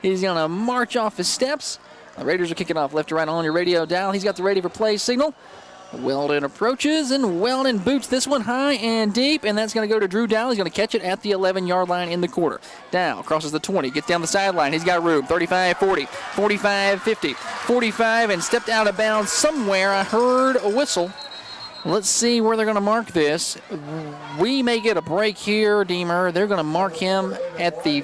He's going to march off his steps. The Raiders are kicking off left to right on your radio dial. He's got the ready for play signal. Weldon approaches, and Weldon boots this one high and deep, and that's going to go to Drew Dow. He's going to catch it at the 11-yard line in the quarter. Dow crosses the 20, gets down the sideline. He's got room. 35, 40, 45, 50, 45, and stepped out of bounds somewhere. I heard a whistle. Let's see where they're going to mark this. We may get a break here, Deemer. They're going to mark him at the...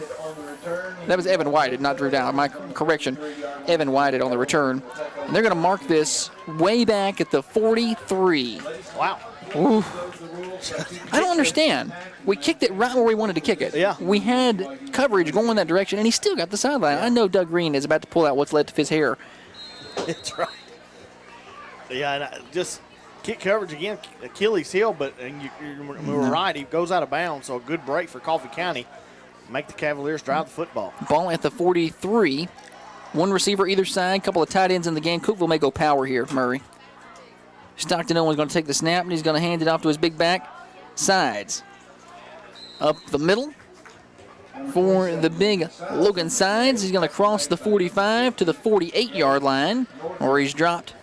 That was Evan Whited, not Drew Dow. My correction, Evan Whited on the return. And they're going to mark this way back at the 43. Wow. Ooh. I don't understand. We kicked it right where we wanted to kick it. Yeah. We had coverage going that direction, and he still got the sideline. I know Doug Green is about to pull out what's left of his hair. That's right. Yeah, and just kick coverage again, Achilles heel, but you were right. He goes out of bounds, so a good break for Coffee County. Make the Cavaliers drive the football. Ball at the 43. One receiver either side. Couple of tight ends in the game. Cookeville may go power here, Murray. Stockton Owen's going to take the snap, and he's going to hand it off to his big back. Sides. Up the middle for the big Logan Sides. He's going to cross the 45 to the 48-yard line, or he's dropped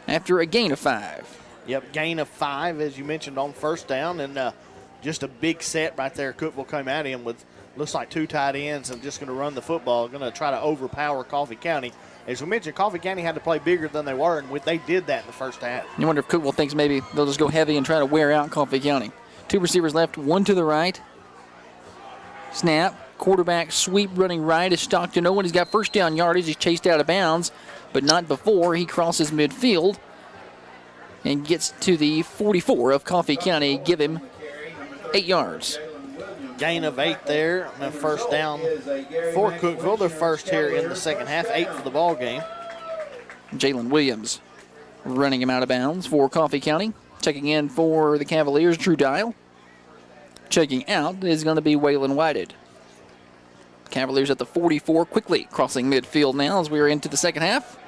after a gain of 5. Yep, gain of 5, as you mentioned, on first down, and just a big set right there. Cookeville came at him with, looks like 2 tight ends and just going to run the football, going to try to overpower Coffee County. As we mentioned, Coffee County had to play bigger than they were, and they did that in the first half. You wonder if Cookeville thinks maybe they'll just go heavy and try to wear out Coffee County. 2 receivers left, 1 to the right. Snap, quarterback sweep running right is Stockton Owen. He's got first down yardage. He's chased out of bounds, but not before he crosses midfield and gets to the 44 of Coffee County. Give him 8 yards. Gain of 8 there. And first down for Cookeville. Their first here in the second half. 8 for the ball game. Jalen Williams running him out of bounds for Coffee County. Checking in for the Cavaliers, Drew Dial. Checking out is going to be Waylon Whited. Cavaliers at the 44, quickly crossing midfield now as we are into the second half.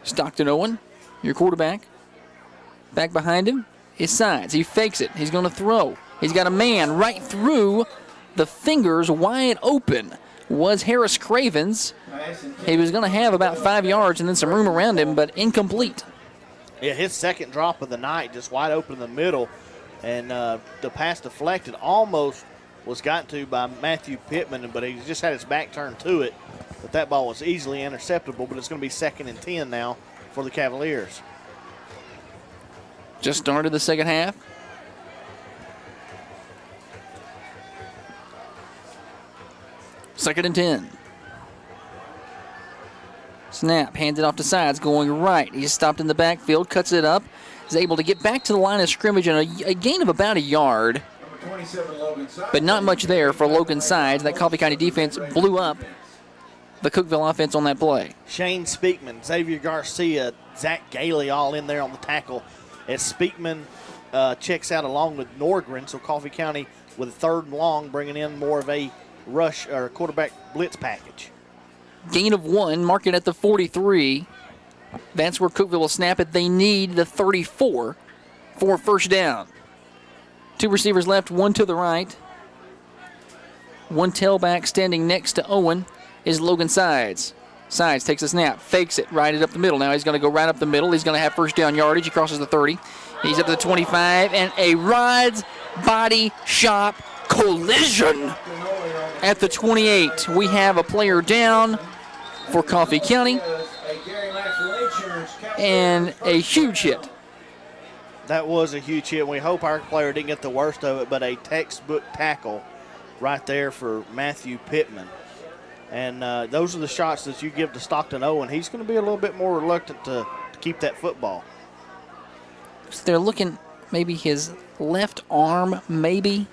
Stockton Owen, your quarterback. Back behind him is Sides. He fakes it. He's going to throw. He's got a man right through the fingers, wide open. Was Harris Cravens. He was going to have about 5 yards and then some room around him, but incomplete. Yeah, his second drop of the night, just wide open in the middle. And the pass deflected, almost was gotten to by Matthew Pittman, but he just had his back turned to it. But that ball was easily interceptable, but it's going to be 2nd and 10 now for the Cavaliers. Just started the second half. Second and 10. Snap, hands it off to Sides, going right. He's stopped in the backfield, cuts it up, is able to get back to the line of scrimmage and a gain of about a yard. But not much there for Logan Sides. That Coffee County defense blew up the Cookeville offense on that play. Shane Speakman, Xavier Garcia, Zach Gailey all in there on the tackle. As Speakman checks out along with Norgren, so Coffee County with a 3rd and long, bringing in more of a rush or quarterback blitz package. Gain of 1, mark it at the 43. That's where Cookeville will snap it. They need the 34 for first down. 2 receivers left, 1 to the right. 1 tailback standing next to Owen is Logan Sides. Sides takes a snap, fakes it, right it up the middle. Now he's going to go right up the middle. He's going to have first down yardage. He crosses the 30. He's up to the 25, and a Rods Body Shop collision at the 28. We have a player down for Coffee County, and a huge hit. That was a huge hit. We hope our player didn't get the worst of it, but a textbook tackle right there for Matthew Pittman. And those are the shots that you give to Stockton Owen. He's going to be a little bit more reluctant to keep that football. So they're looking maybe his left arm, maybe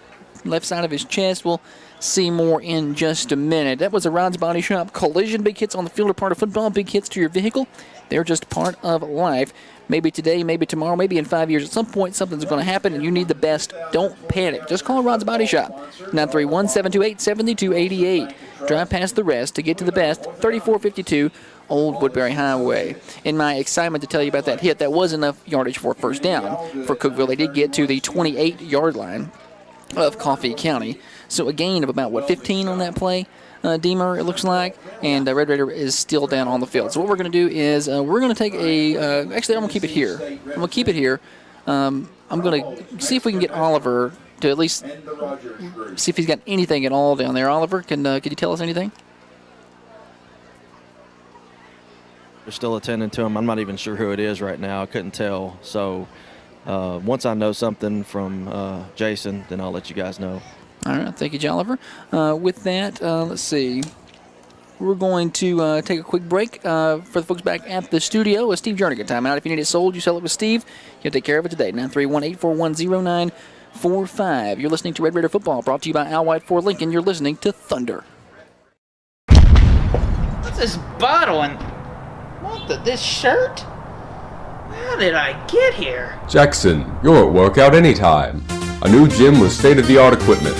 left side of his chest. We'll see more in just a minute. That was a Rod's Body Shop collision. Big hits on the field are part of football. Big hits to your vehicle, they're just part of life. Maybe today, maybe tomorrow, maybe in 5 years. At some point, something's going to happen, and you need the best. Don't panic. Just call Rod's Body Shop. 931-728-7288. Drive past the rest to get to the best. 3452 Old Woodbury Highway. In my excitement to tell you about that hit, that was enough yardage for first down for Cookeville. They did get to the 28-yard line. of Coffee County. So a gain of about, 15 on that play, Deemer, it looks like. And Red Raider is still down on the field. So what we're going to do is we're going to take actually, I'm going to keep it here. I'm going to keep it here. I'm going to see if we can get Oliver to at least see if he's got anything at all down there. Oliver, can you tell us anything? They're still attending to him. I'm not even sure who it is right now. I couldn't tell. So once I know something from Jason, then I'll let you guys know. All right. Thank you, Jolliver. With that, let's see. We're going to take a quick break for the folks back at the studio. A Steve Jernigan timeout. If you need it sold, you sell it with Steve. You'll take care of it today. 931-841-0945. You're listening to Red Raider Football, brought to you by Al White Ford Lincoln. You're listening to Thunder. What's this bottle and this shirt? How did I get here? Jackson, you're at workout anytime. A new gym with state-of-the-art equipment.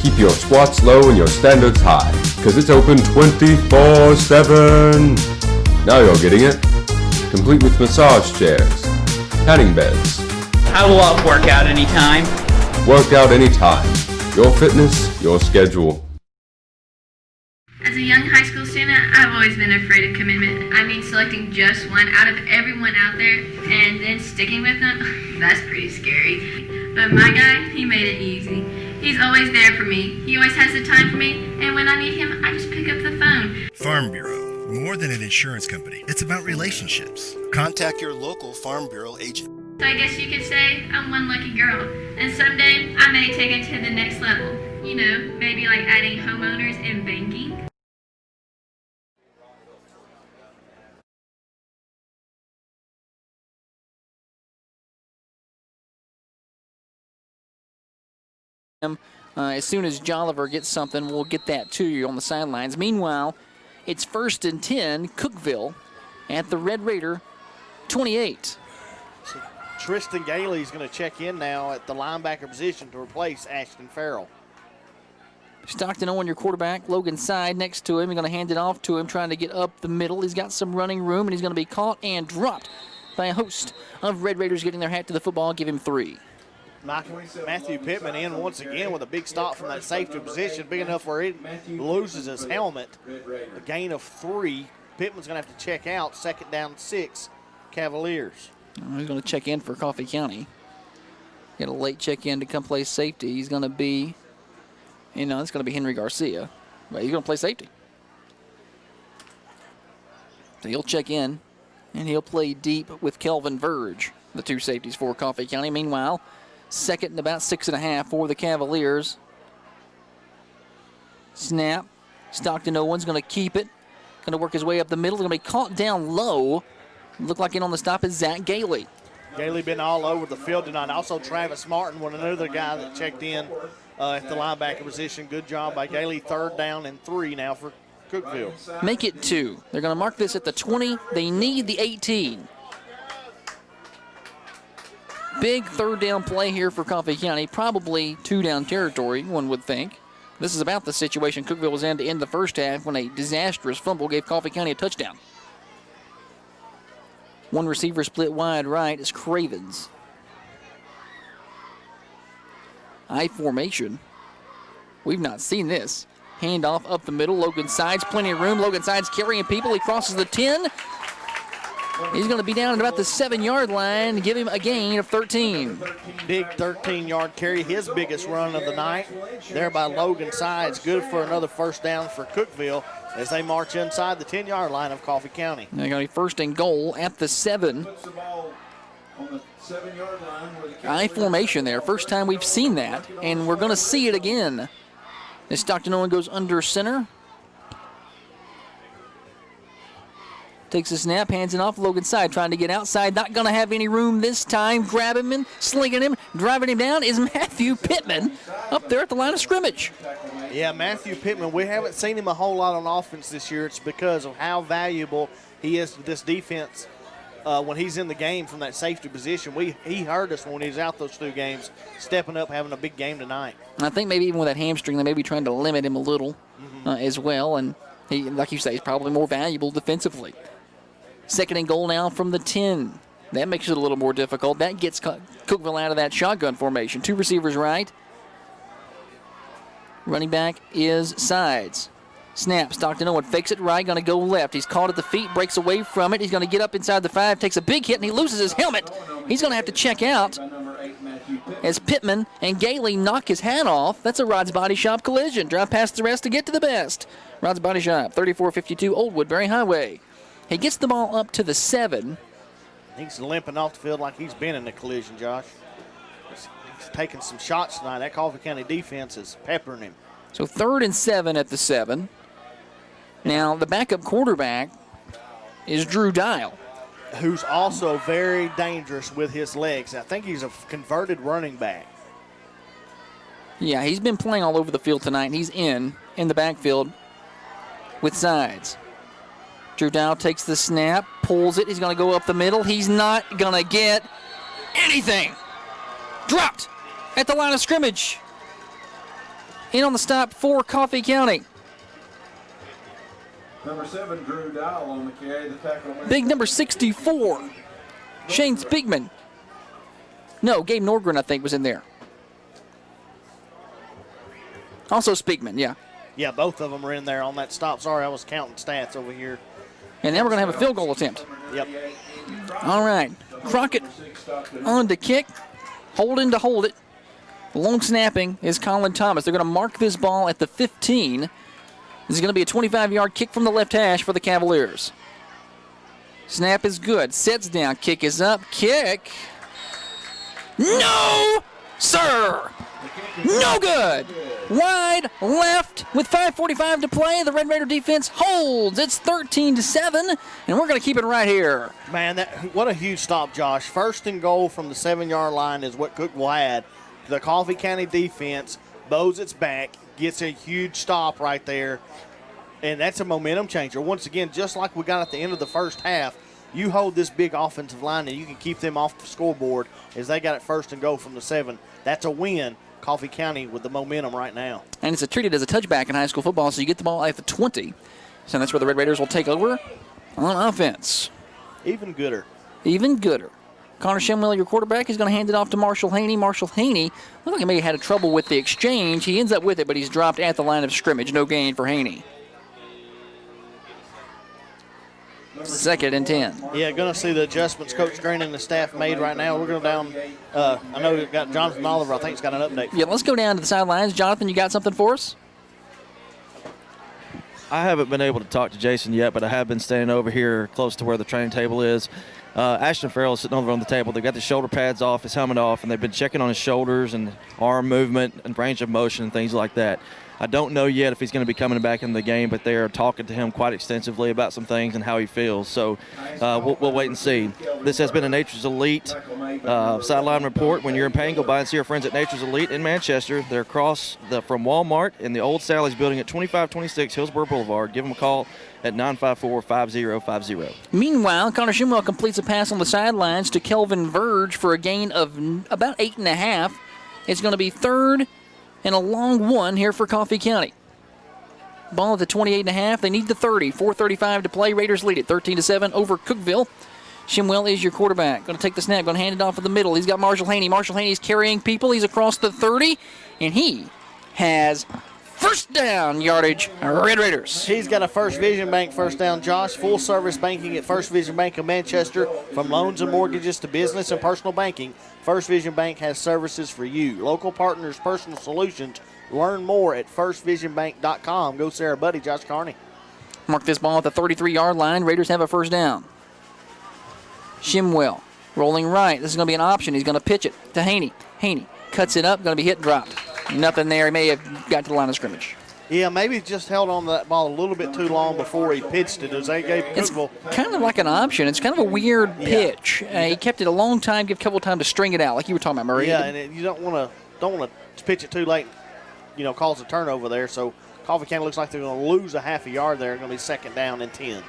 Keep your squats low and your standards high, because it's open 24/7. Now you're getting it. Complete with massage chairs, tanning beds. I love workout anytime. Workout anytime. Your fitness, your schedule. As a young high school student, I've always been afraid of commitment. I mean, selecting just one out of everyone out there and then sticking with them, that's pretty scary. But my guy, he made it easy. He's always there for me. He always has the time for me, and when I need him, I just pick up the phone. Farm Bureau, more than an insurance company. It's about relationships. Contact your local Farm Bureau agent. So I guess you could say I'm one lucky girl, and someday I may take it to the next level. You know, maybe like adding homeowners and banking. As soon as Jolliver gets something, we'll get that to you on the sidelines. Meanwhile, it's 1st and 10, Cookeville at the Red Raider 28. So Tristan Gailey is going to check in now at the linebacker position to replace Ashton Farrell. Stockton Owen, your quarterback. Logan Side next to him. He's going to hand it off to him, trying to get up the middle. He's got some running room, and he's going to be caught and dropped by a host of Red Raiders getting their hat to the football. Give him 3. Matthew Pittman in once again with a big stop from that safety position, big enough where it loses his helmet. A gain of 3. Pittman's going to have to check out. 2nd down 6, Cavaliers. He's going to check in for Coffee County. Get a late check in to come play safety. He's going to be, it's going to be Henry Garcia, but he's going to play safety. So he'll check in, and he'll play deep with Kelvin Verge, the 2 safeties for Coffee County. Meanwhile, 2nd and about 6.5 for the Cavaliers. Snap. Stockton Owens going to keep it. Going to work his way up the middle. Going to be caught down low. Look like in on the stop is Zach Gailey. Gailey been all over the field tonight. Also Travis Martin, another guy that checked in at the linebacker position. Good job by Gailey. 3rd down and 3 now for Cookeville. Make it 2. They're going to mark this at the 20. They need the 18. Big 3rd down play here for Coffee County. Probably 2-down territory, one would think. This is about the situation Cookeville was in to end the first half when a disastrous fumble gave Coffee County a touchdown. One receiver split wide right is Cravens. I formation. We've not seen this. Handoff up the middle. Logan Sides, plenty of room. Logan Sides carrying people. He crosses the 10. He's going to be down at about the 7-yard line. Give him a gain of 13. Big 13-yard carry, his biggest run of the night. There by Logan Sides. Good for another 1st down for Cookeville as they march inside the 10-yard line of Coffee County. They're going to be 1st and goal at the 7. I formation there. First time we've seen that, and we're going to see it again. As Stockton Owen goes under center. Takes a snap, hands it off. Logan Side trying to get outside. Not going to have any room this time. Grabbing him, slinging him, driving him down is Matthew Pittman up there at the line of scrimmage. Yeah, Matthew Pittman, we haven't seen him a whole lot on offense this year. It's because of how valuable he is to this defense when he's in the game from that safety position. He hurt us when he was out those 2 games, stepping up, having a big game tonight. I think maybe even with that hamstring, they may be trying to limit him a little as well. And he, like you say, is probably more valuable defensively. 2nd and goal now from the 10. That makes it a little more difficult. That gets Cookeville out of that shotgun formation. 2 receivers right. Running back is Sides. Snap, Stockton Owen fakes it right, going to go left. He's caught at the feet, breaks away from it. He's going to get up inside the 5, takes a big hit, and he loses his helmet. He's going to have to check out as Pittman and Gailey knock his hat off. That's a Rod's Body Shop collision. Drive past the rest to get to the best. Rod's Body Shop, 3452 Old Woodbury Highway. He gets the ball up to the 7. He's limping off the field like he's been in the collision, Josh. He's taking some shots tonight. That Coffee County defense is peppering him. So 3rd and 7 at the 7. Now, the backup quarterback is Drew Dial, who's also very dangerous with his legs. I think he's a converted running back. Yeah, he's been playing all over the field tonight. He's in the backfield with Sides. Drew Dial takes the snap, pulls it. He's going to go up the middle. He's not going to get anything. Dropped at the line of scrimmage. In on the stop for Coffee County. Number 7, Drew Dial on the carry. The tackle. Big number 64, Shane Speakman. No, Gabe Norgren, I think, was in there. Also Speakman, yeah. Yeah, both of them are in there on that stop. Sorry, I was counting stats over here. And now we're going to have a field goal attempt. Yep. All right. Crockett on to kick. Holden to hold it. Long snapping is Colin Thomas. They're going to mark this ball at the 15. This is going to be a 25-yard kick from the left hash for the Cavaliers. Snap is good. Sets down. Kick is up. Kick. No, sir. No good. Wide left with 5:45 to play. The Red Raider defense holds. It's 13-7, and we're going to keep it right here. Man, what a huge stop, Josh. 1st and goal from the 7-yard line is what Cookeville had. The Coffee County defense bows its back, gets a huge stop right there, and that's a momentum changer. Once again, just like we got at the end of the first half, you hold this big offensive line and you can keep them off the scoreboard as they got it 1st and goal from the 7. That's a win. Coffee County with the momentum right now. And it's treated as a touchback in high school football, so you get the ball at the 20. So that's where the Red Raiders will take over on offense. Even gooder. Even gooder. Connor Shemwell, your quarterback, is going to hand it off to Marshall Haney. Marshall Haney, looked like he may have had trouble with the exchange. He ends up with it, but he's dropped at the line of scrimmage. No gain for Haney. 2nd and 10. Yeah, going to see the adjustments Coach Green and the staff made right now. We're going down. I know we've got Jonathan Oliver. I think he's got an update. Yeah, let's go down to the sidelines. Jonathan, you got something for us? I haven't been able to talk to Jason yet, but I have been standing over here close to where the training table is. Ashton Farrell is sitting over on the table. They've got the shoulder pads off, his helmet off, and they've been checking on his shoulders and arm movement and range of motion and things like that. I don't know yet if he's going to be coming back in the game, but they are talking to him quite extensively about some things and how he feels. So we'll wait and see. This has been a Nature's Elite sideline report. When you're in pain, go by and see our friends at Nature's Elite in Manchester. They're across from Walmart in the old Sally's building at 2526 Hillsborough Boulevard. Give them a call at 954-5050. Meanwhile, Connor Shimwell completes a pass on the sidelines to Kelvin Verge for a gain of about 8.5. It's going to be 3rd and a long one here for Coffee County. Ball at the 28.5. They need the 30. 4:35 to play. Raiders lead it 13-7 over Cookeville. Shimwell is your quarterback. Going to take the snap. Going to hand it off in the middle. He's got Marshall Haney. Marshall Haney's carrying people. He's across the 30, and he has first down yardage. Red Raiders. He's got a First Vision Bank first down, Josh. Full service banking at First Vision Bank of Manchester. From loans and mortgages to business and personal banking, First Vision Bank has services for you. Local partners, personal solutions. Learn more at firstvisionbank.com. Go Sarah Buddy, Josh Carney. Mark this ball at the 33-yard line. Raiders have a first down. Shimwell rolling right. This is going to be an option. He's going to pitch it to Haney. Haney cuts it up. Going to be hit and dropped. Nothing there. He may have got to the line of scrimmage. Yeah, maybe just held on to that ball a little bit too long before he pitched it. As they gave Cookeville. It's kind of like an option. It's kind of a weird pitch. He kept it a long time, give a couple of time to string it out, like you were talking about, Murray. Yeah, and you don't want to pitch it too late, cause a turnover there. So Coffee County looks like they're going to lose a half a yard there. Going to be 2nd down and 10.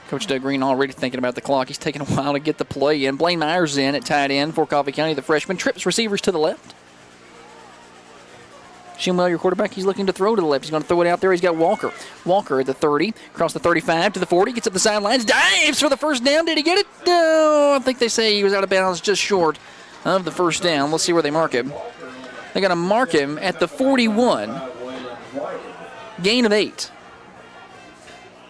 Coach Doug Green already thinking about the clock. He's taking a while to get the play in. Blaine Myers in at tight end for Coffee County, the freshman. Trips receivers to the left. Shimwell, your quarterback, he's looking to throw to the left. He's going to throw it out there. He's got Walker. Walker at the 30, across the 35 to the 40, gets up the sidelines, dives for the first down. Did he get it? No, I think they say he was out of bounds just short of the first down. Let's see where they mark him. They're going to mark him at the 41, gain of 8.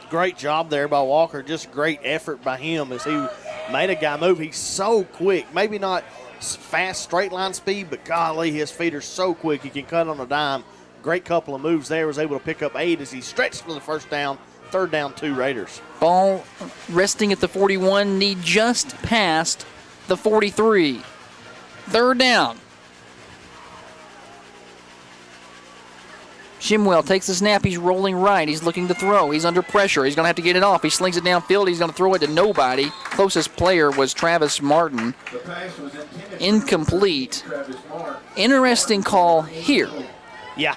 Great job there by Walker. Just great effort by him as he made a guy move. He's so quick. Maybe not fast straight line speed, but golly, his feet are so quick. He can cut on a dime. Great couple of moves there. Was able to pick up 8 as he stretched for the first down. Third down, 2 Raiders. Ball resting at the 41, knee just past the 43. Third down. Shimwell takes the snap. He's rolling right. He's looking to throw. He's under pressure. He's going to have to get it off. He slings it downfield. He's going to throw it to nobody. Closest player was Travis Martin. Incomplete. Interesting call here. Yeah.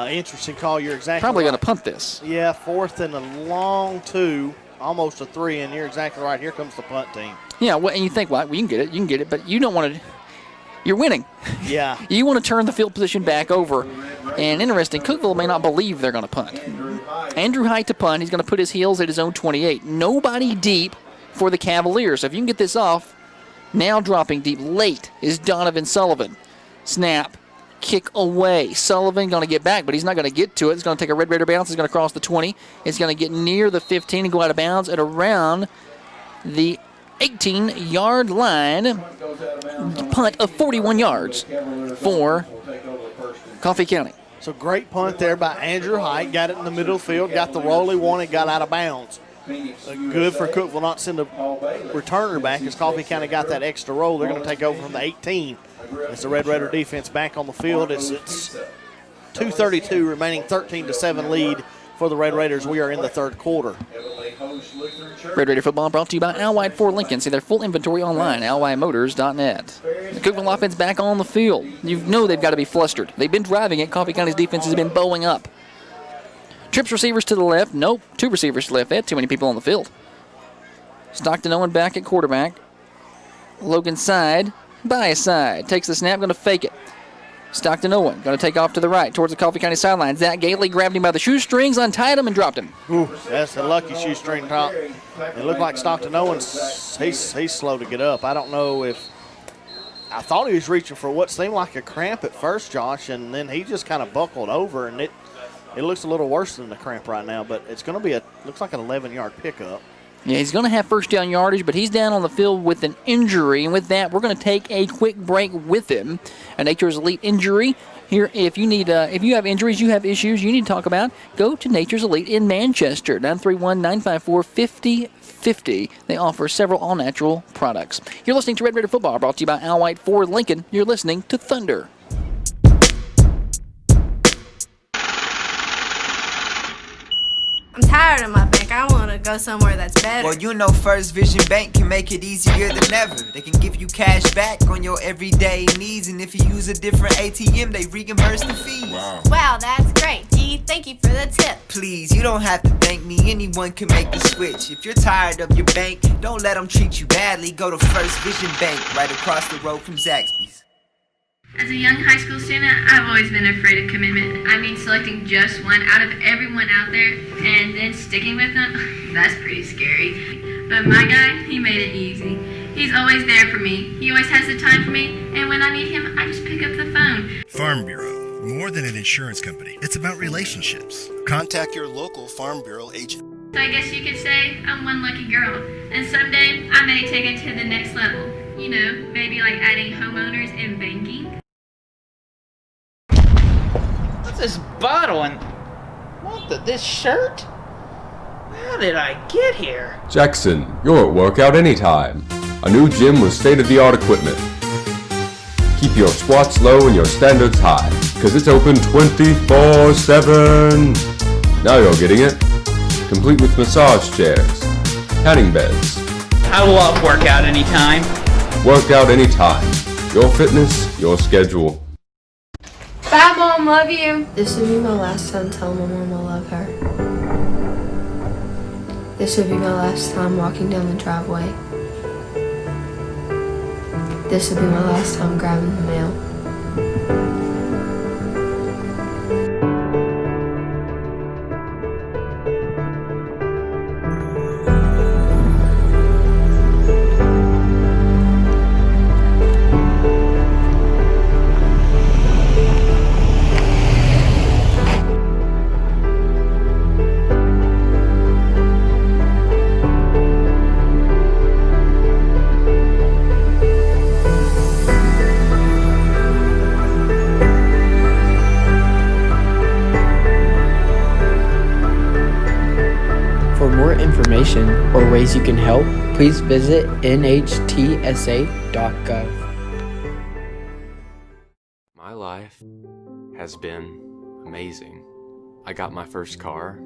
Interesting call. You're exactly Probably right. going to punt this. Yeah, 4th and a long 2, almost a 3, and you're exactly right. Here comes the punt team. Yeah, well, and you think, well, you can get it, but you don't want to. You're winning. Yeah. You want to turn the field position back over. And interesting, Cookeville may not believe they're going to punt. Andrew Height to punt. He's going to put his heels at his own 28. Nobody deep for the Cavaliers. So if you can get this off, now dropping deep late is Donovan Sullivan. Snap. Kick away. Sullivan going to get back, but he's not going to get to it. It's going to take a Red Raider bounce. It's going to cross the 20. It's going to get near the 15 and go out of bounds at around the 18-yard line. Punt of 41 yards for Coffee County. So great punt there by Andrew Height. Got it in the middle of the field, got the roll he wanted, got out of bounds. Good for Cookeville not to send a returner back as Coffee County got that extra roll. They're going to take over from the 18. It's the Red Raider defense back on the field. It's 2:32 remaining, 13-7 lead for the Red Raiders. We are in the third quarter. Red Raider football brought to you by Alwide Ford Lincoln. See their full inventory online, alwidemotors.net. The Cookeville offense back on the field. You know they've got to be flustered. They've been driving it. Coffee County's defense has been bowing up. Trips receivers to the left. Nope. 2 receivers to the left. They had too many people on the field. Stockton Owen back at quarterback. Logan side by his side. Takes the snap, going to fake it. Stockton Owen going to take off to the right towards the Coffee County sidelines. Zach Gately grabbed him by the shoestrings, untied him, and dropped him. Ooh, that's a lucky shoestring drop. It looked like Stockton Owens, he's slow to get up. I don't know if – I thought he was reaching for what seemed like a cramp at first, Josh, and then he just kind of buckled over, and it looks a little worse than the cramp right now, but it's going to be looks like an 11-yard pickup. Yeah, he's going to have first down yardage, but he's down on the field with an injury. And with that, we're going to take a quick break with him. A Nature's Elite injury. Here, if you have injuries, you have issues you need to talk about, go to Nature's Elite in Manchester, 931-954-5050. They offer several all-natural products. You're listening to Red Raider Football, brought to you by Alwide Ford Lincoln. You're listening to Thunder. I'm tired of my bank. I want to go somewhere that's better. Well, you know First Vision Bank can make it easier than ever. They can give you cash back on your everyday needs, and if you use a different ATM, they reimburse the fees. Wow, that's great. Gee, thank you for the tip. Please, you don't have to thank me. Anyone can make the switch. If you're tired of your bank, don't let them treat you badly. Go to First Vision Bank right across the road from Zaxby's. As a young high school student, I've always been afraid of commitment. I mean, selecting just one out of everyone out there and then sticking with them, that's pretty scary. But my guy, he made it easy. He's always there for me. He always has the time for me, and when I need him, I just pick up the phone. Farm Bureau, more than an insurance company. It's about relationships. Contact your local Farm Bureau agent. So I guess you could say I'm one lucky girl, and someday I may take it to the next level. You know, maybe like adding homeowners and banking. What's this bottle and this shirt? How did I get here? Jackson, you're at Workout Anytime. A new gym with state-of-the-art equipment. Keep your squats low and your standards high, because it's open 24/7. Now you're getting it. Complete with massage chairs, tanning beds. I love Workout Anytime. Workout Anytime. Your fitness, your schedule. Bye, Mom. Love you. This would be my last time telling my mom I love her. This would be my last time walking down the driveway. This would be my last time grabbing the mail. or ways you can help, please visit nhtsa.gov. My life has been amazing. I got my first car,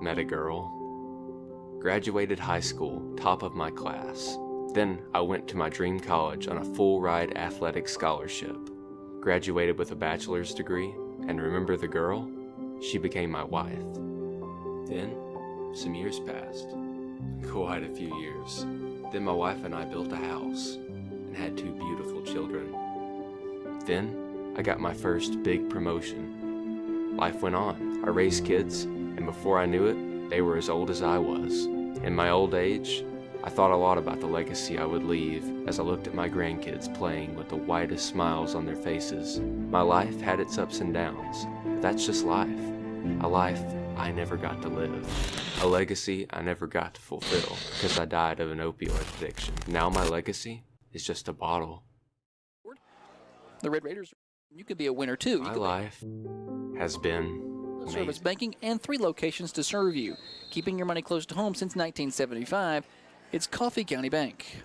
met a girl, graduated high school, top of my class. Then I went to my dream college on a full-ride athletic scholarship. Graduated with a bachelor's degree, and remember the girl? She became my wife. Then, some years passed. Quite a few years. Then my wife and I built a house and had 2 beautiful children. Then, I got my first big promotion. Life went on. I raised kids, and before I knew it, they were as old as I was. In my old age, I thought a lot about the legacy I would leave as I looked at my grandkids playing with the widest smiles on their faces. My life had its ups and downs, but that's just life. A life I never got to live. A legacy I never got to fulfill because I died of an opioid addiction. Now my legacy is just a bottle. The Red Raiders, you could be a winner too. My life has been amazing. Service banking and 3 locations to serve you. Keeping your money close to home since 1975. It's Coffee County Bank.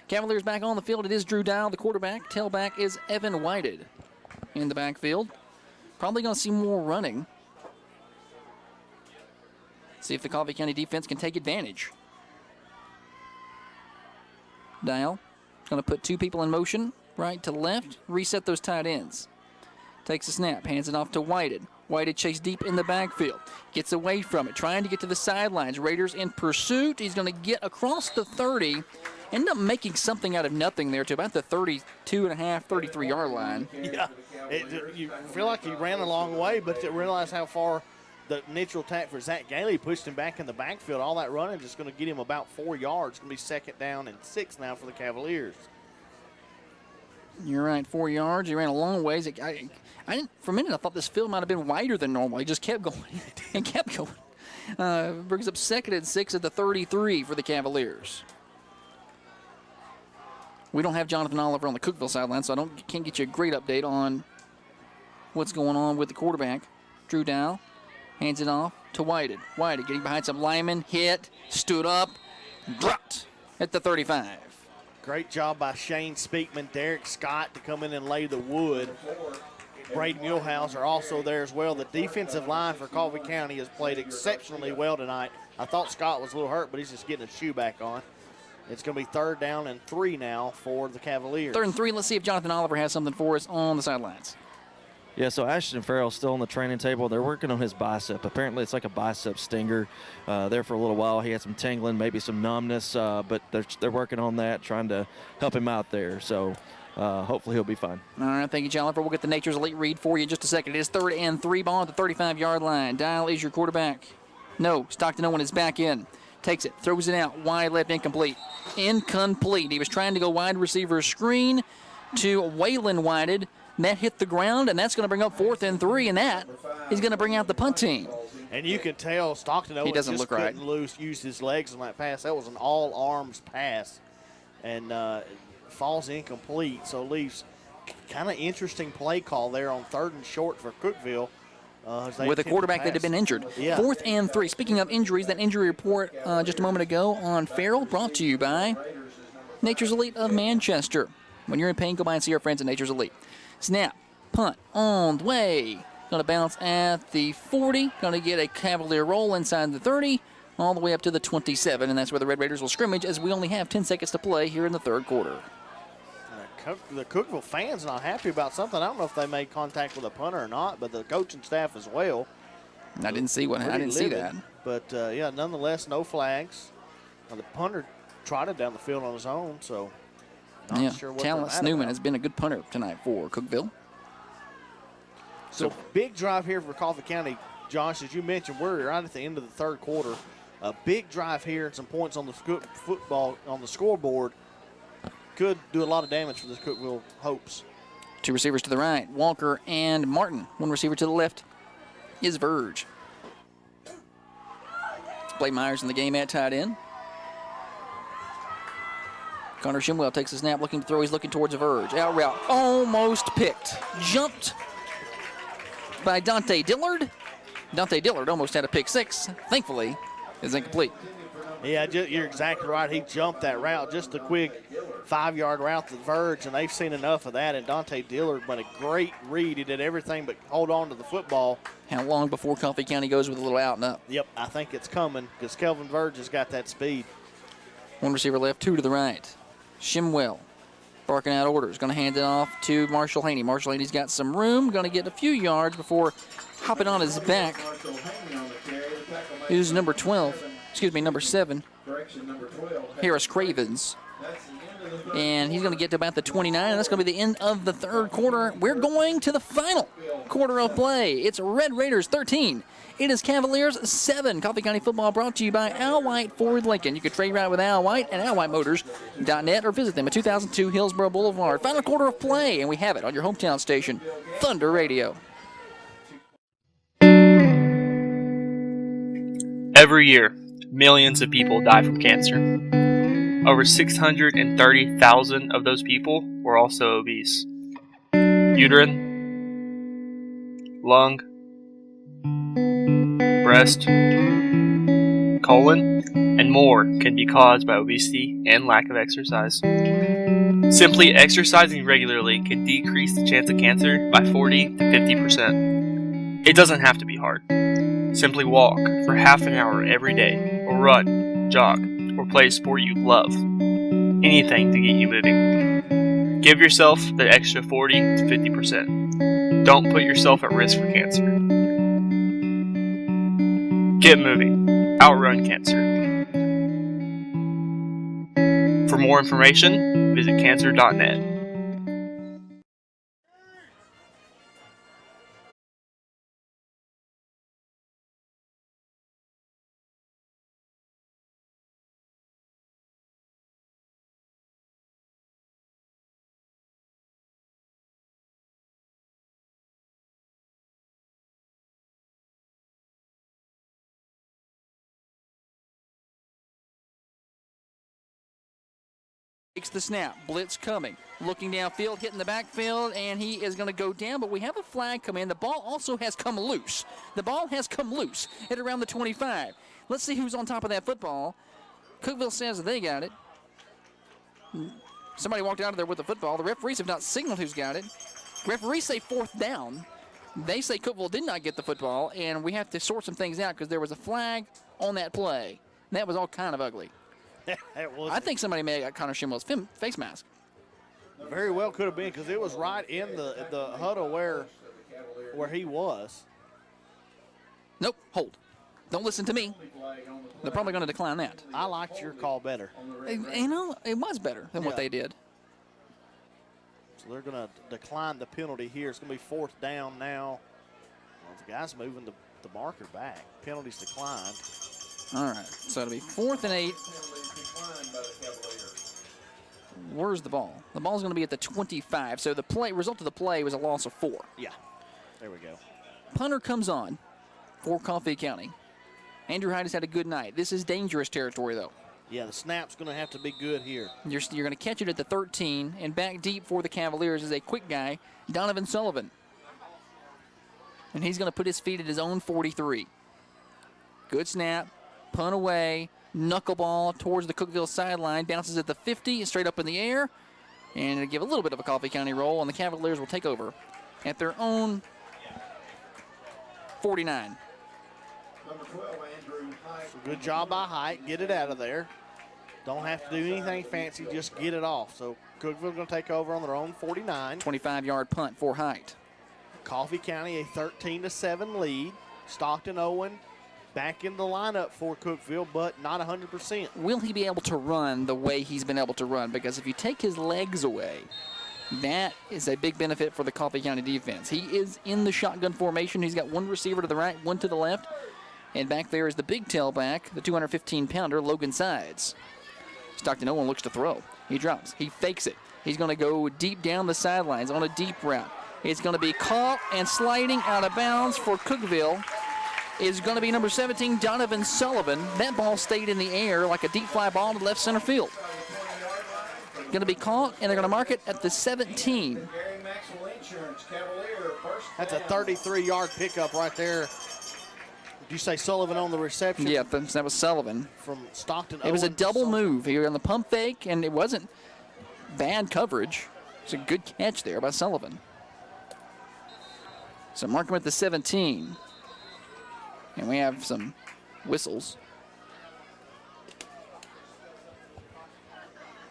Cavaliers back on the field. It is Drew Dowell, the quarterback. Tailback is Evan Whited in the backfield. Probably going to see more running. See if the Coffee County defense can take advantage. Dowell going to put 2 people in motion, right to left, reset those tight ends. Takes a snap, hands it off to Whited. Whited chased deep in the backfield. Gets away from it, trying to get to the sidelines. Raiders in pursuit. He's going to get across the 30. End up making something out of nothing there to about the 32.5, 33-yard line. Yeah, you feel like he ran a long way, but to realize how far the neutral attack for Zach Gailey pushed him back in the backfield. All that running just going to get him about 4 yards. It's going to be 2nd down and 6 now for the Cavaliers. You're right, 4 yards. He ran a long ways. I didn't, for a minute, I thought this field might have been wider than normal. He just kept going and kept going. Brings up 2nd and 6 at the 33 for the Cavaliers. We don't have Jonathan Oliver on the Cookeville sideline, so can't get you a great update on what's going on with the quarterback. Drew Dowell hands it off to Whited. Whited getting behind some linemen, hit, stood up, dropped at the 35. Great job by Shane Speakman, Derek Scott to come in and lay the wood. Braden Muehlhaus are also there as well. The defensive line for Coffee County has played exceptionally well tonight. I thought Scott was a little hurt, but he's just getting his shoe back on. It's going to be 3rd down and 3 now for the Cavaliers. 3rd and 3. Let's see if Jonathan Oliver has something for us on the sidelines. Yeah, so Ashton Farrell's still on the training table. They're working on his bicep. Apparently it's like a bicep stinger. There for a little while. He had some tingling, maybe some numbness, but they're working on that, trying to help him out there. So hopefully he'll be fine. All right, thank you, Jennifer. We'll get the Nature's Elite read for you in just a second. It is 3rd and 3, ball at the 35-yard line. Dial is your quarterback. No, Stockton Owen is back in. Takes it, throws it out, wide left, incomplete. Incomplete. He was trying to go wide receiver screen to Waylon Whited. That hit the ground, and that's going to bring up 4th and 3, and that is going to bring out the punt team. And you can tell Stockton Owen just couldn't use his legs on that pass. That was an all-arms pass, and falls incomplete. So leaves kind of interesting play call there on 3rd and short for Cookeville. With a quarterback that had been injured. Yeah. 4th and 3. Speaking of injuries, that injury report just a moment ago on Farrell brought to you by Nature's Elite of Manchester. When you're in pain, go by and see our friends at Nature's Elite. Snap, punt, on the way. Going to bounce at the 40. Going to get a Cavalier roll inside the 30, all the way up to the 27, and that's where the Red Raiders will scrimmage as we only have 10 seconds to play here in the 3rd quarter. The Cookeville fans not happy about something. I don't know if they made contact with a punter or not, but the coaching staff as well. I didn't see that. But, yeah, nonetheless, no flags. The punter trotted down the field on his own, so not sure what Tallis Newman has been a good punter tonight for Cookeville. So big drive here for Coffee County. Josh, as you mentioned, we're right at the end of the 3rd quarter. A big drive here and some points on the football on the scoreboard could do a lot of damage for the Cookeville Hopes. 2 receivers to the right, Walker and Martin. 1 receiver to the left is Verge. Blake Myers in the game at tight end. Connor Shimwell takes a snap, looking to throw. He's looking towards Verge. Out route, almost picked. Jumped by Dante Dillard. Dante Dillard almost had a pick 6. Thankfully, is incomplete. Yeah, you're exactly right. He jumped that route, just a quick 5-yard route to the verge, and they've seen enough of that. And Dante Dillard went a great read. He did everything but hold on to the football. How long before Coffee County goes with a little out and up? Yep, I think it's coming because Kelvin Verge has got that speed. One receiver left, 2 to the right. Shimwell barking out orders. Going to hand it off to Marshall Haney. Marshall Haney's got some room. Going to get a few yards before hopping on his back. Who's number 7, Harris Cravens. And he's going to get to about the 29, and that's going to be the end of the third quarter. We're going to the final quarter of play. It's Red Raiders 13. It is Cavaliers 7. Coffee County football brought to you by Al White Ford Lincoln. You can trade right with Al White at alwhiteMotors.net or visit them at 2002 Hillsborough Boulevard. Final quarter of play, and we have it on your hometown station, Thunder Radio. Every year, millions of people die from cancer. Over 630,000 of those people were also obese. Uterine, lung, breast, colon, and more can be caused by obesity and lack of exercise. Simply exercising regularly can decrease the chance of cancer by 40 to 50%. It doesn't have to be hard. Simply walk for half an hour every day, or run, jog, or play a sport you love. Anything to get you moving. Give yourself the extra 40 to 50%. Don't put yourself at risk for cancer. Get moving. Outrun cancer. For more information, visit cancer.net. Takes the snap, blitz coming, looking downfield, hitting the backfield, and he is going to go down, but we have a flag come in. The ball also has come loose. The ball has come loose at around the 25. Let's see who's on top of that football. Cookeville says they got it. Somebody walked out of there with the football. The referees have not signaled who's got it. Referees say 4th down. They say Cookeville did not get the football, and we have to sort some things out because there was a flag on that play. That was all kind of ugly. I think somebody may have got Connor Shimwell's face mask. Very well could have been because it was right in the huddle where he was. Nope, hold. Don't listen to me. They're probably going to decline that. I liked your call better. You know, it was better than what they did. So they're going to decline the penalty here. It's going to be 4th down now. Well, the guy's moving the marker back. Penalties declined. All right, so it'll be 4th and 8. Where's the ball? The ball's going to be at the 25. So the result of the play was a loss of 4. Yeah, there we go. Punter comes on for Coffee County. Andrew Hyde has had a good night. This is dangerous territory, though. Yeah, the snap's going to have to be good here. You're going to catch it at the 13, and back deep for the Cavaliers is a quick guy, Donovan Sullivan. And he's going to put his feet at his own 43. Good snap. Punt away, knuckleball towards the Cookeville sideline, bounces at the 50, straight up in the air, and it'll give a little bit of a Coffee County roll, and the Cavaliers will take over at their own 49. Good job by Height. Get it out of there. Don't have to do anything fancy, just get it off. So Cookeville going to take over on their own 49. 25-yard punt for Height. Coffee County a 13-7 lead. Stockton Owen back in the lineup for Cookeville, but not 100%. Will he be able to run the way he's been able to run? Because if you take his legs away, that is a big benefit for the Coffee County defense. He is in the shotgun formation. He's got one receiver to the right, one to the left. And back there is the big tailback, the 215-pounder, Logan Sides. Stockton Owen looks to throw. He drops. He fakes it. He's going to go deep down the sidelines on a deep route. It's going to be caught and sliding out of bounds for Cookeville. Is going to be number 17, Donovan Sullivan. That ball stayed in the air like a deep fly ball to left center field. Going to be caught, and they're going to mark it at the 17. That's a 33-yard pickup right there you say Sullivan on the reception? Yeah, that was Sullivan. From Stockton. It was a double move here on the pump fake, and it wasn't bad coverage. It's a good catch there by Sullivan. So mark him at the 17. And we have some whistles.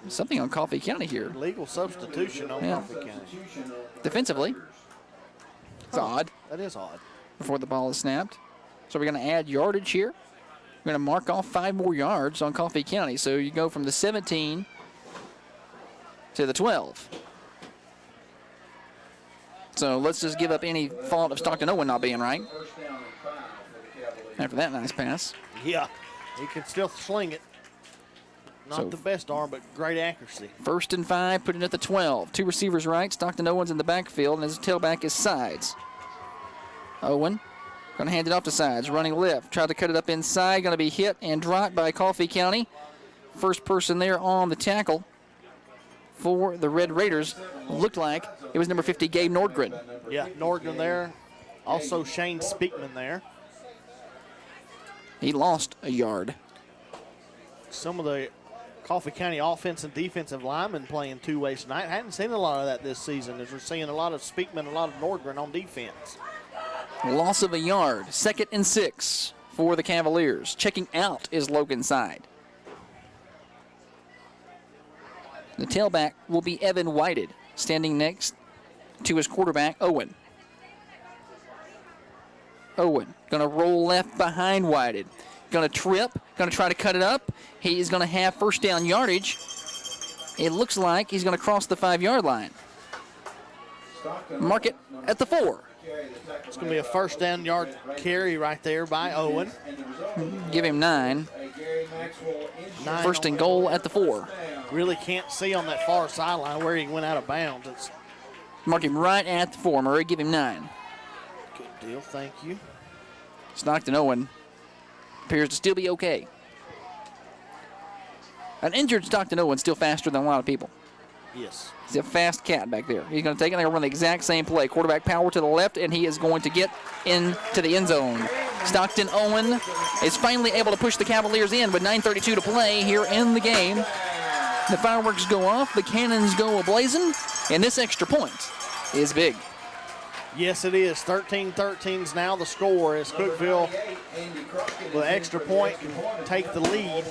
Something on Coffee County here. Legal substitution on Coffee County. Defensively. It's odd. That is odd. Before the ball is snapped. So we're going to add yardage here. We're going to mark off 5 more yards on Coffee County. So you go from the 17 to the 12. So let's just give up any fault of Stockton Owen not being right. After that nice pass. Yeah, he can still sling it. Not the best arm, but great accuracy. 1st and 5, put it at the 12. 2 receivers right, Stockton Owens in the backfield, and his tailback is Sides. Owen going to hand it off to Sides, running left. Tried to cut it up inside, going to be hit and dropped by Coffee County. First person there on the tackle for the Red Raiders looked like it was number 50, Gabe Nordgren. Yeah, Nordgren there. Also Shane Speakman there. He lost a yard. Some of the Coffee County offense and defensive linemen playing two ways tonight. I hadn't seen a lot of that this season, as we're seeing a lot of Speakman, a lot of Nordgren on defense. Loss of a yard. 2nd and 6 for the Cavaliers. Checking out is Logan Side. The tailback will be Evan Whited, standing next to his quarterback, Owen. Owen going to roll left behind Whited. Going to trip, going to try to cut it up. He is going to have first down yardage. It looks like he's going to cross the 5-yard line. Mark it at the 4. It's going to be a first down yard carry right there by Owen. Give him 9. First and goal at the 4. Really can't see on that far sideline where he went out of bounds. Mark him right at the 4. Murray, give him 9. Good deal, thank you. Stockton Owen appears to still be okay. An injured Stockton Owen still faster than a lot of people. Yes. He's a fast cat back there. He's going to take it and run the exact same play. Quarterback power to the left, and he is going to get into the end zone. Stockton Owen is finally able to push the Cavaliers in with 9:32 to play here in the game. The fireworks go off, the cannons go ablazing, and this extra point is big. Yes, it is. 13-13's now the score as Cookeville, with an extra point, can take the lead.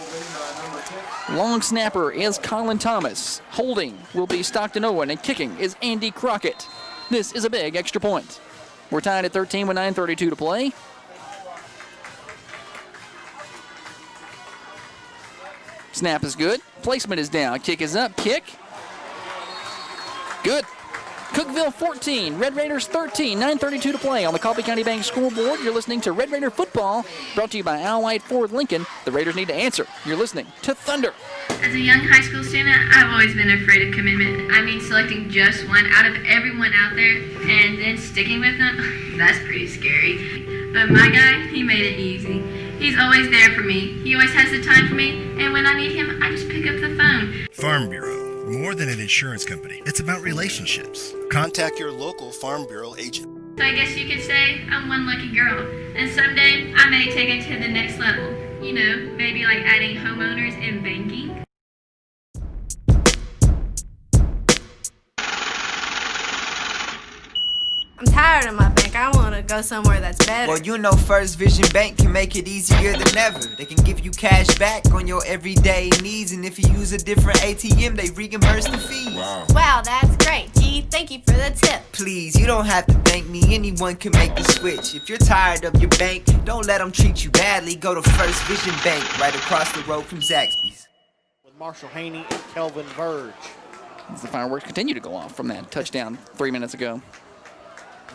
Long snapper is Colin Thomas. Holding will be Stockton Owen, and kicking is Andy Crockett. This is a big extra point. We're tied at 13 with 9:32 to play. Snap is good. Placement is down. Kick is up. Kick. Good. Cookeville 14, Red Raiders 13, 9:32 to play on the Coffee County Bank scoreboard. You're listening to Red Raider Football, brought to you by Al White Ford Lincoln. The Raiders need to answer. You're listening to Thunder. As a young high school student, I've always been afraid of commitment. I mean, selecting just one out of everyone out there and then sticking with them, that's pretty scary. But my guy, he made it easy. He's always there for me. He always has the time for me, and when I need him, I just pick up the phone. Farm Bureau. More than an insurance company. It's about relationships. Contact your local Farm Bureau agent. So I guess you could say I'm one lucky girl, and someday I may take it to the next level. You know, maybe like adding homeowners and banking. I'm tired of my bank. I want to go somewhere that's better. Well, you know First Vision Bank can make it easier than ever. They can give you cash back on your everyday needs, and if you use a different ATM, they reimburse the fees. Wow, that's great. Gee, thank you for the tip. Please, you don't have to thank me. Anyone can make the switch. If you're tired of your bank, don't let them treat you badly. Go to First Vision Bank right across the road from Zaxby's. With Marshall Haney and Kelvin Verge. As the fireworks continue to go off from that touchdown 3 minutes ago.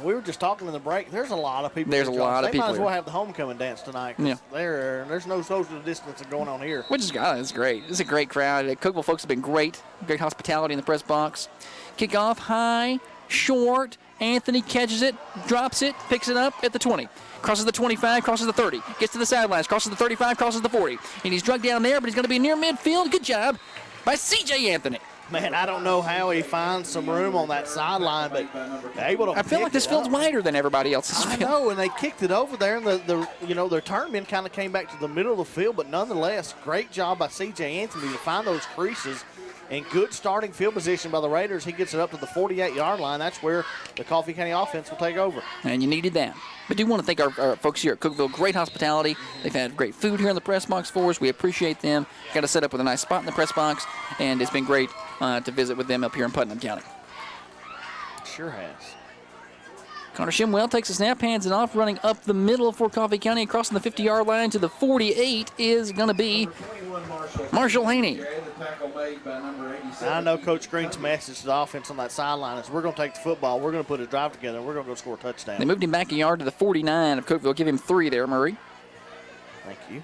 We were just talking in the break. There's a lot of people. There's a lot of people. They might as well have the homecoming dance tonight. Yeah. There's no social distancing going on here. Which is it's great. It's a great crowd. The Cookeville folks have been great. Great hospitality in the press box. Kickoff high, short. Anthony catches it, drops it, picks it up at the 20. Crosses the 25, crosses the 30. Gets to the sidelines, crosses the 35, crosses the 40. And he's drugged down there, but he's going to be near midfield. Good job by C.J. Anthony. Man, I don't know how he finds some room on that sideline, but able to. I feel like this field's wider than everybody else's I field. know, and they kicked it over there, and their turnman kind of came back to the middle of the field, but nonetheless, great job by C.J. Anthony to find those creases. And good starting field position by the Raiders. He gets it up to the 48-yard line. That's where the Coffee County offense will take over. And you needed that. But do want to thank our folks here at Cookeville. Great hospitality. They've had great food here in the press box for us. We appreciate them. Got us set up with a nice spot in the press box, and it's been great to visit with them up here in Putnam County. Sure has. Connor Shimwell takes a snap, hands it off, running up the middle for Coffee County, crossing the 50-yard line to the 48 is going to be Marshall Haney. I know Coach Green's message to the offense on that sideline is we're going to take the football, we're going to put a drive together, and we're going to go score a touchdown. They moved him back a yard to the 49 of Cookeville. Give him 3 there, Murray. Thank you.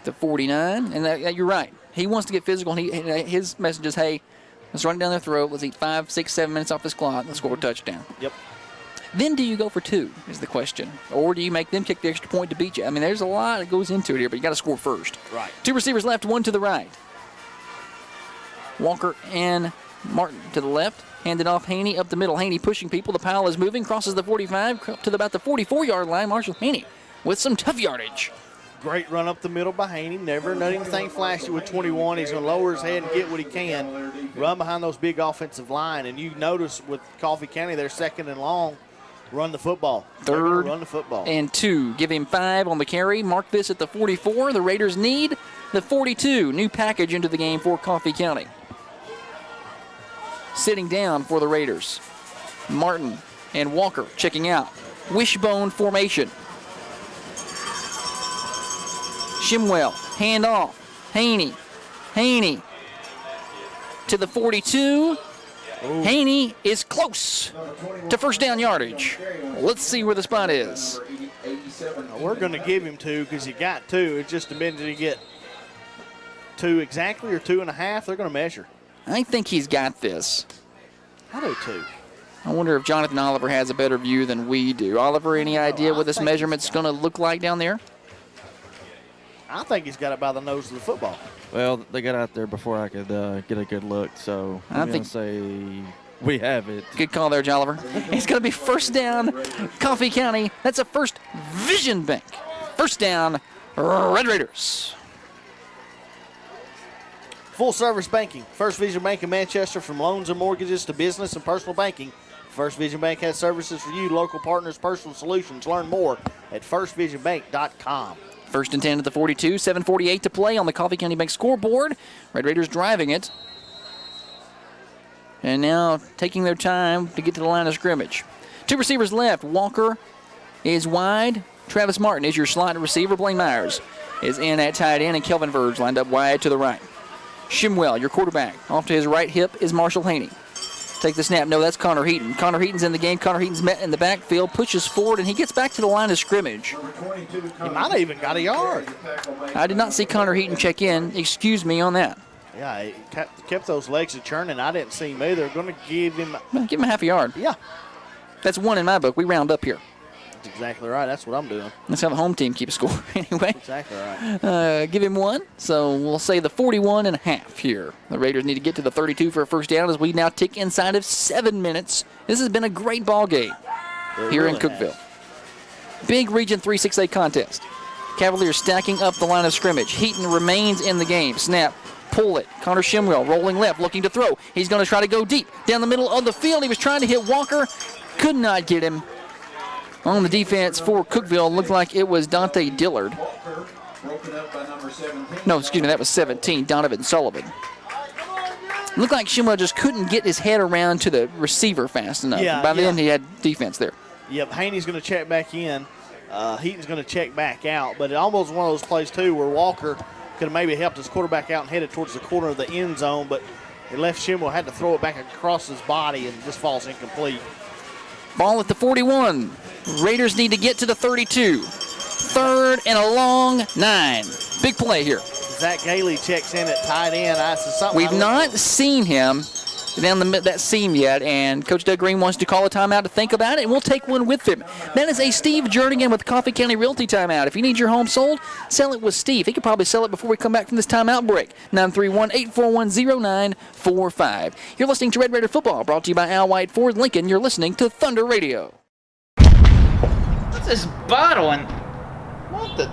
The 49, and you're right. He wants to get physical, and his message is, hey, let's run it down their throat. Let's eat 5, 6, 7 minutes off this clock. Let's score a touchdown. Yep. Then do you go for 2 is the question. Or do you make them kick the extra point to beat you? I mean, there's a lot that goes into it here, but you got to score first. Right. 2 receivers left, 1 to the right. Walker and Martin to the left. Handed off Haney up the middle. Haney pushing people. The pile is moving. Crosses the 45 up to about the 44-yard line. Marshall Haney with some tough yardage. Great run up the middle by Haney. Never done anything flashy with 21. He's going to lower his head and get what he can. Run behind those big offensive line. And you notice with Coffee County, they're second and long. Run the football. 3rd run the football. and 2. Give him 5 on the carry. Mark this at the 44. The Raiders need the 42. New package into the game for Coffee County. Sitting down for the Raiders. Martin and Walker checking out. Wishbone formation. Shimwell, hand off. Haney to the 42. Ooh. Haney is close to first down yardage. Let's see where the spot is. We're going to give him 2 because he got 2. It's just a minute to get 2 exactly or 2.5. They're going to measure. I think he's got this. I do too. I wonder if Jonathan Oliver has a better view than we do. Oliver, any idea what this measurement's going to look like down there? I think he's got it by the nose of the football. Well, they got out there before I could get a good look, so I'm going to say we have it. Good call there, Jolliver. It's going to be first down, Coffee County. That's a First Vision Bank. First down, Red Raiders. Full service banking. First Vision Bank in Manchester, from loans and mortgages to business and personal banking. First Vision Bank has services for you, local partners, personal solutions. Learn more at firstvisionbank.com. First and 10 at the 42, 7:48 to play on the Coffee County Bank scoreboard. Red Raiders driving it. And now taking their time to get to the line of scrimmage. 2 receivers left. Walker is wide. Travis Martin is your slot receiver. Blaine Myers is in at tight end, and Kelvin Verge lined up wide to the right. Shimwell, your quarterback. Off to his right hip is Marshall Haney. Take the snap. No, that's Connor Heaton. Connor Heaton's in the game. Connor Heaton's met in the backfield, pushes forward, and he gets back to the line of scrimmage. He might have even got a yard. I did not see Connor Heaton check in. Excuse me on that. Yeah, he kept those legs a churning. I didn't see him either. Going to give him a half a yard. Yeah. That's 1 in my book. We round up here. That's exactly right. That's what I'm doing. That's how the home team keeps score anyway. Exactly right. Give him 1. So we'll say the 41.5 here. The Raiders need to get to the 32 for a first down as we now tick inside of 7 minutes. This has been a great ball game here in Cookeville. Big Region 3 6A contest. Cavaliers stacking up the line of scrimmage. Heaton remains in the game. Snap. Pull it. Connor Shimwell rolling left, looking to throw. He's going to try to go deep. Down the middle of the field. He was trying to hit Walker. Could not get him. On the defense for Cookeville, looked like it was Dante Dillard. No, excuse me, that was 17, Donovan Sullivan. Looked like Shimwell just couldn't get his head around to the receiver fast enough. Yeah, By then, he had defense there. Yep, Haney's going to check back in. Heaton's going to check back out. But it almost one of those plays, too, where Walker could have maybe helped his quarterback out and headed towards the corner of the end zone, but it left Shimwell, had to throw it back across his body and just falls incomplete. Ball at the 41. Raiders need to get to the 32. 3rd and a long 9. Big play here. Zach Gailey checks in at tight end. We've not seen him down that seam yet, and Coach Doug Green wants to call a timeout to think about it, and we'll take one with him. That is a Steve Jernigan with Coffee County Realty timeout. If you need your home sold, sell it with Steve. He could probably sell it before we come back from this timeout break. 931-841-0945. You're listening to Red Raider Football, brought to you by Al White Ford Lincoln. You're listening to Thunder Radio. What's this bottle and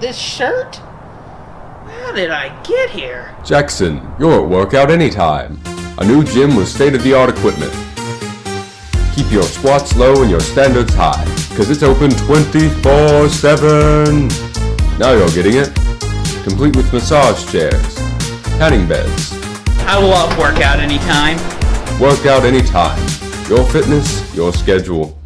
this shirt? How did I get here? Jackson, you're at workout anytime. A new gym with state-of-the-art equipment. Keep your squats low and your standards high, because it's open 24/7. Now you're getting it. Complete with massage chairs, tanning beds. I love workout anytime. Workout anytime. Your fitness, your schedule.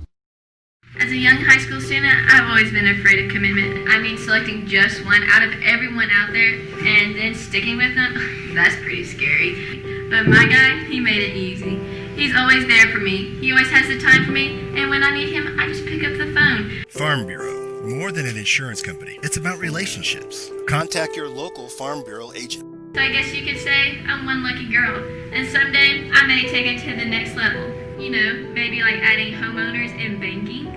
As a young high school student, I've always been afraid of commitment. I mean, selecting just one out of everyone out there and then sticking with them, that's pretty scary. But my guy, he made it easy. He's always there for me. He always has the time for me, and when I need him, I just pick up the phone. Farm Bureau, more than an insurance company. It's about relationships. Contact your local Farm Bureau agent. So I guess you could say I'm one lucky girl, and someday I may take it to the next level. You know, maybe like adding homeowners and banking.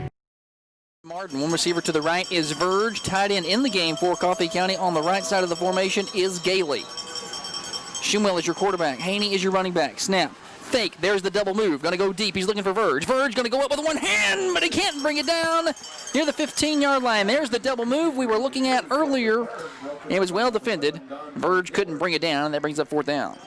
Martin, one receiver to the right is Verge. Tight end in the game for Coffee County. On the right side of the formation is Gailey. Shimwell is your quarterback. Haney is your running back. Snap. Fake. There's the double move. Going to go deep. He's looking for Verge. Verge going to go up with one hand, but he can't bring it down near the 15-yard line. There's the double move we were looking at earlier. It was well defended. Verge couldn't bring it down. That brings up 4th down.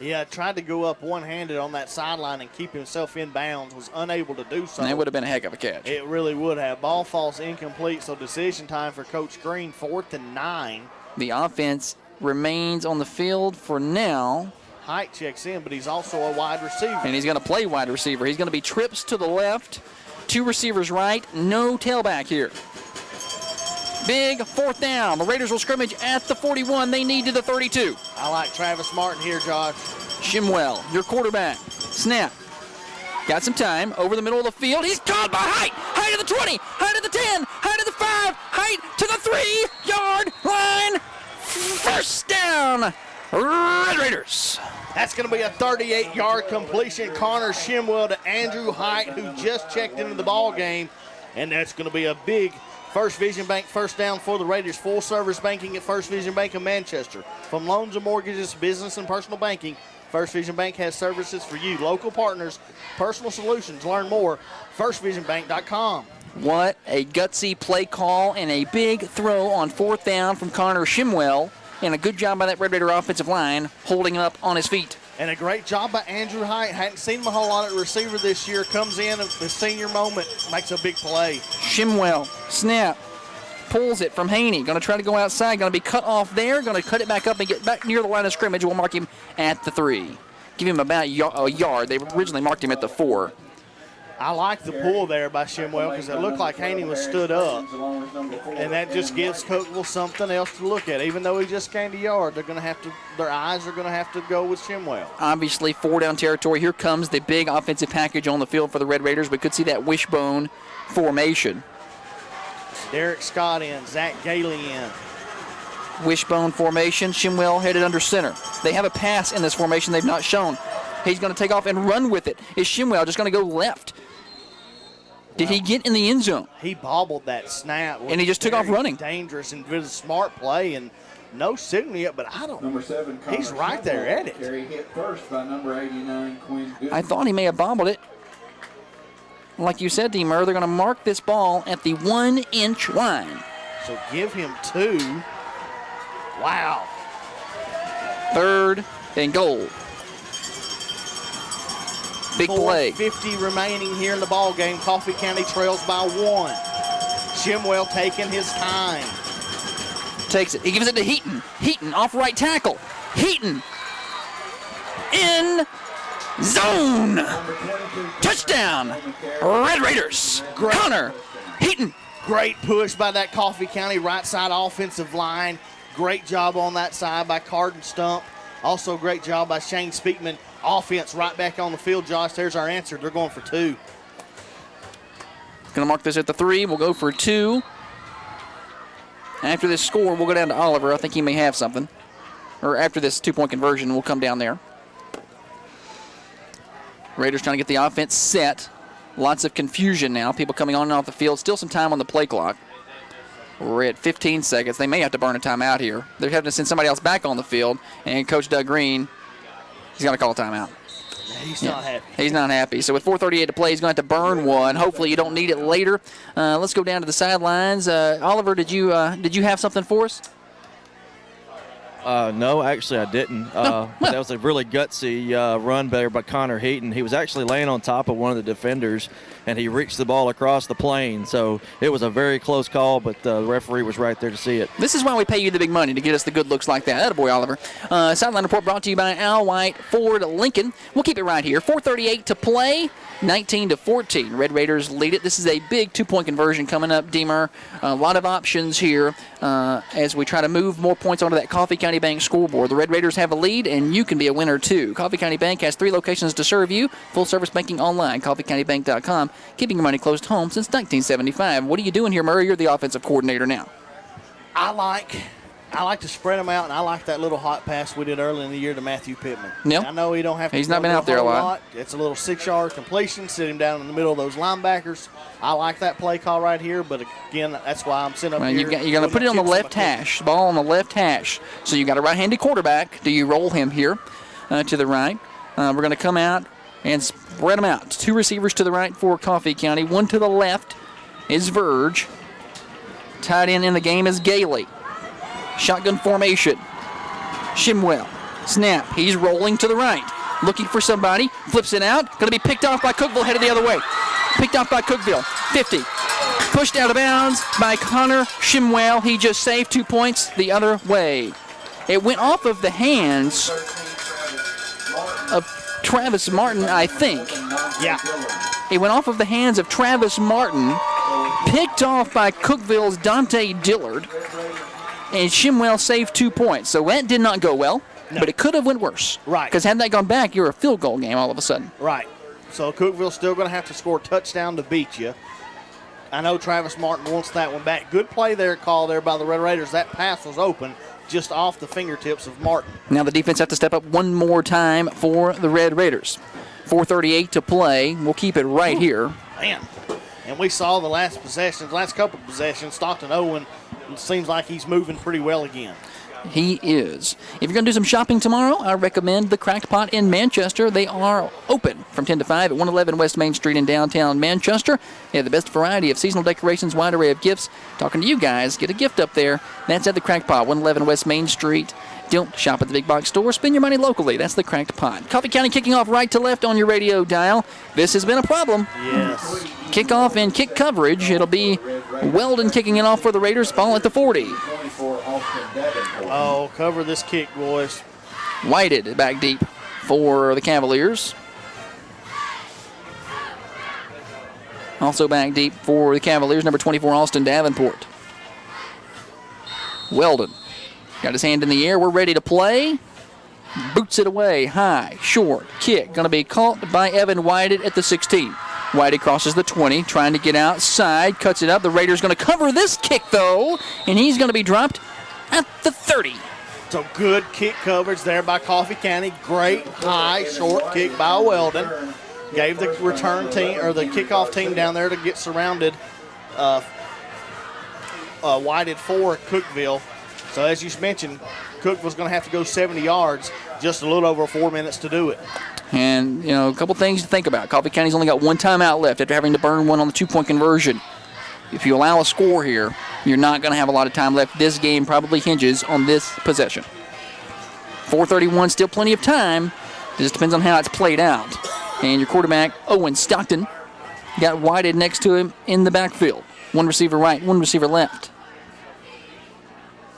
Yeah, tried to go up one-handed on that sideline and keep himself in bounds, was unable to do so. And that would have been a heck of a catch. It really would have. Ball falls incomplete, so decision time for Coach Green, 4th and 9. The offense remains on the field for now. Height checks in, but he's also a wide receiver. And he's going to play wide receiver. He's going to be trips to the left, 2 receivers right, no tailback here. Big 4th down. The Raiders will scrimmage at the 41. They need to the 32. I like Travis Martin here, Josh. Shimwell, your quarterback. Snap. Got some time. Over the middle of the field. He's caught by Height. Height to the 20. Height to the 10. Height to the 5. Height to the 3-yard line. 1st down. Red Raiders. That's going to be a 38-yard completion. Connor Shimwell to Andrew Height, who just checked into the ball game. And that's going to be a big First Vision Bank 1st down for the Raiders. Full service banking at First Vision Bank of Manchester. From loans and mortgages, business and personal banking, First Vision Bank has services for you. Local partners, personal solutions. Learn more, firstvisionbank.com. What a gutsy play call and a big throw on 4th down from Connor Shimwell. And a good job by that Red Raider offensive line holding up on his feet. And a great job by Andrew Height. Hadn't seen him a whole lot at receiver this year. Comes in at the senior moment, makes a big play. Shimwell, snap, pulls it from Haney. Going to try to go outside. Going to be cut off there. Going to cut it back up and get back near the line of scrimmage. We'll mark him at the 3. Give him about a yard. They originally marked him at the 4. I like the pull there by Shimwell because it looked like Haney was stood up. And that just gives Cookeville something else to look at. Even though he just gained a yard, they're going to have to, their eyes are going to have to go with Shimwell. Obviously, 4-down territory. Here comes the big offensive package on the field for the Red Raiders. We could see that wishbone formation. Derek Scott in, Zach Gailey in. Wishbone formation. Shimwell headed under center. They have a pass in this formation they've not shown. He's going to take off and run with it. Is Shimwell just going to go left? Did he get in the end zone? He bobbled that snap. And he just took off running. Dangerous and was a smart play, and no signal yet, but I don't. Number 7, he's right there at it. Carry hit first by number 89, Quinn Goodman. I thought he may have bobbled it. Like you said, D-Mur, they're going to mark this ball at the 1-inch line. So give him 2. Wow. 3rd and goal. Big play. 4:50 remaining here in the ball game. Coffee County trails by 1. Shimwell taking his time. Takes it. He gives it to Heaton. Heaton off right tackle. Heaton in zone. Touchdown. Red Raiders. Connor Heaton. Great push by that Coffee County right side offensive line. Great job on that side by Carden Stump. Also great job by Shane Speakman. Offense right back on the field, Josh. There's our answer. They're going for 2. Going to mark this at the 3. We'll go for 2. After this score, we'll go down to Oliver. I think he may have something. Or after this 2-point conversion, we'll come down there. Raiders trying to get the offense set. Lots of confusion now. People coming on and off the field. Still some time on the play clock. We're at 15 seconds. They may have to burn a timeout here. They're having to send somebody else back on the field. And Coach Doug Green, he's got to call a timeout. He's not happy. He's not happy. So with 4:38 to play, he's going to have to burn one. Hopefully you don't need it later. Let's go down to the sidelines. Oliver, did you have something for us? No, actually I didn't. That was a really gutsy run there by Connor Heaton. He was actually laying on top of one of the defenders, and he reached the ball across the plane. So it was a very close call, but the referee was right there to see it. This is why we pay you the big money, to get us the good looks like that. Attaboy, Oliver. Sideline report brought to you by Al White Ford Lincoln. We'll keep it right here. 4:38 to play. 19-14. Red Raiders lead it. This is a big two-point conversion coming up, Deemer. A lot of options here as we try to move more points onto that Coffee County Bank scoreboard. The Red Raiders have a lead, and you can be a winner too. Coffee County Bank has 3 locations to serve you. Full-service banking online, coffeecountybank.com. Keeping your money close to home since 1975. What are you doing here, Murray? You're the offensive coordinator now. I like to spread them out, and I like that little hot pass we did early in the year to Matthew Pittman. Yep. I know he don't have to. He's not been out there a lot. It's a little 6-yard completion, sit him down in the middle of those linebackers. I like that play call right here, but again, that's why I'm sitting up here. You're going to put it on the left hash, ball on the left hash. So you got a right-handed quarterback. Do you roll him here to the right? We're going to come out and spread them out. 2 receivers to the right for Coffee County. 1 to the left is Verge. Tight end in the game is Gailey. Shotgun formation. Shimwell. Snap. He's rolling to the right. Looking for somebody. Flips it out. Going to be picked off by Cookeville. Headed the other way. Picked off by Cookeville. 50. Pushed out of bounds by Connor Shimwell. He just saved 2 points the other way. It went off of the hands of Travis Martin, I think. Yeah. It went off of the hands of Travis Martin. Picked off by Cookeville's Dante Dillard. And Shimwell saved 2 points. So that did not go well, but it could have went worse. Right. Because had that gone back, you're a field goal game all of a sudden. Right. So Cookeville's still going to have to score a touchdown to beat you. I know Travis Martin wants that one back. Good play there, call there by the Red Raiders. That pass was open just off the fingertips of Martin. Now the defense have to step up one more time for the Red Raiders. 4:38 to play. We'll keep it right here. Man. And we saw the last couple of possessions, Stockton Owen, it seems like he's moving pretty well again. He is. If you're going to do some shopping tomorrow, I recommend the Cracked Pot in Manchester. They are open from 10 to 5 at 111 West Main Street in downtown Manchester. They have the best variety of seasonal decorations, wide array of gifts. Talking to you guys, get a gift up there. That's at the Cracked Pot, 111 West Main Street. Don't shop at the big box store. Spend your money locally. That's the Cracked Pot. Coffee County kicking off right to left on your radio dial. This has been a problem. Yes. Kickoff and kick coverage. It'll be Weldon kicking it off for the Raiders. Ball at the 40. Oh, cover this kick, boys. Whited back deep for the Cavaliers. Also back deep for the Cavaliers, number 24, Austin Davenport. Weldon got his hand in the air. We're ready to play. Boots it away. High, short, kick. Going to be caught by Evan Whited at the 16. Whitey crosses the 20, trying to get outside, cuts it up. The Raiders going to cover this kick, though, and he's going to be dropped at the 30. So good kick coverage there by Coffee County. Great high, short kick by Weldon. Gave the return team, or the kickoff team down there to get surrounded. Whited for Cookeville. So as you mentioned, Cookeville's going to have to go 70 yards, just a little over 4 minutes to do it. And, a couple things to think about. Coffee County's only got one timeout left after having to burn one on the 2-point conversion. If you allow a score here, you're not going to have a lot of time left. This game probably hinges on this possession. 4:31, still plenty of time. It just depends on how it's played out. And your quarterback, Owen Stockton, got Whited next to him in the backfield. One receiver right, one receiver left.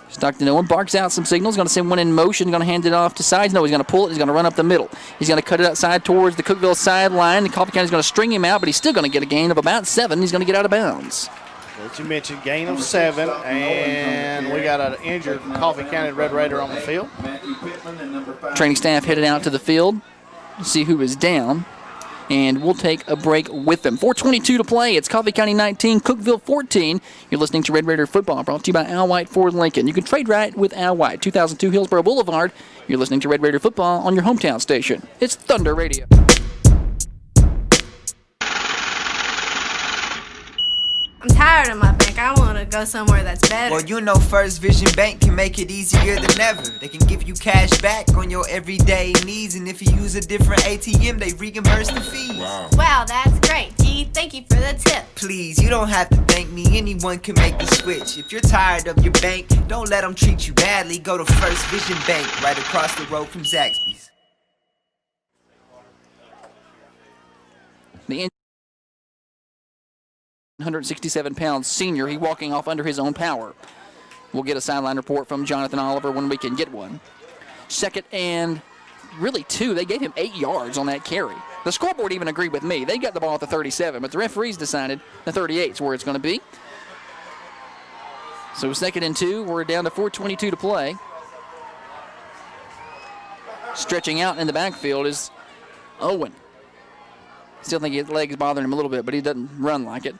Stockton Owen barks out some signals, going to send one in motion, going to hand it off to sides. No, he's going to pull it. He's going to run up the middle. He's going to cut it outside towards the Cookeville sideline. The Coffee County's going to string him out, but he's still going to get a gain of about 7. He's going to get out of bounds. As you mentioned, gain of 7, and we got an injured Coffee County Red Raider on the field. Training staff headed out to the field to see who is down, and we'll take a break with them. 4:22 to play. It's Coffee County 19, Cookeville 14. You're listening to Red Raider Football, brought to you by Al White Ford Lincoln. You can trade right with Al White, 2002 Hillsborough Boulevard. You're listening to Red Raider Football on your hometown station. It's Thunder Radio. I'm tired of my bank. I want to go somewhere that's better. Well, you know First Vision Bank can make it easier than ever. They can give you cash back on your everyday needs, and if you use a different ATM, they reimburse the fees. Wow, that's great. Gee, thank you for the tip. Please, you don't have to thank me. Anyone can make the switch. If you're tired of your bank, don't let them treat you badly. Go to First Vision Bank right across the road from Zaxby's. The 167-pound senior, he walking off under his own power. We'll get a sideline report from Jonathan Oliver when we can get one. Second and really 2. They gave him 8 yards on that carry. The scoreboard even agreed with me. They got the ball at the 37, but the referees decided the 38 is where it's going to be. So second and 2, we're down to 4:22 to play. Stretching out in the backfield is Owen. Still think his legs bothering him a little bit, but he doesn't run like it.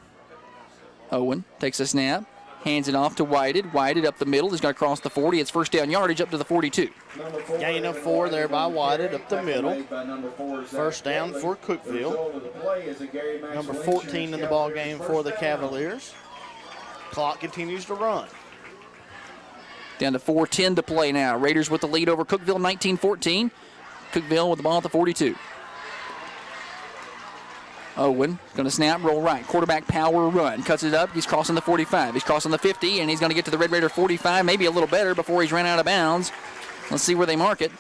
Owen takes a snap, hands it off to Whited. Whited up the middle. He's going to cross the 40. It's first down yardage up to the 42. Gain of 4 there by Whited up the middle. First down for Cookeville. Number 14 in the ball game for the Cavaliers. Clock continues to run. Down to 4:10 to play now. Raiders with the lead over Cookeville, 19-14. Cookeville with the ball at the 42. Owen going to snap, roll right. Quarterback power run. Cuts it up. He's crossing the 45. He's crossing the 50, and he's going to get to the Red Raider 45, maybe a little better before he's ran out of bounds. Let's see where they mark it.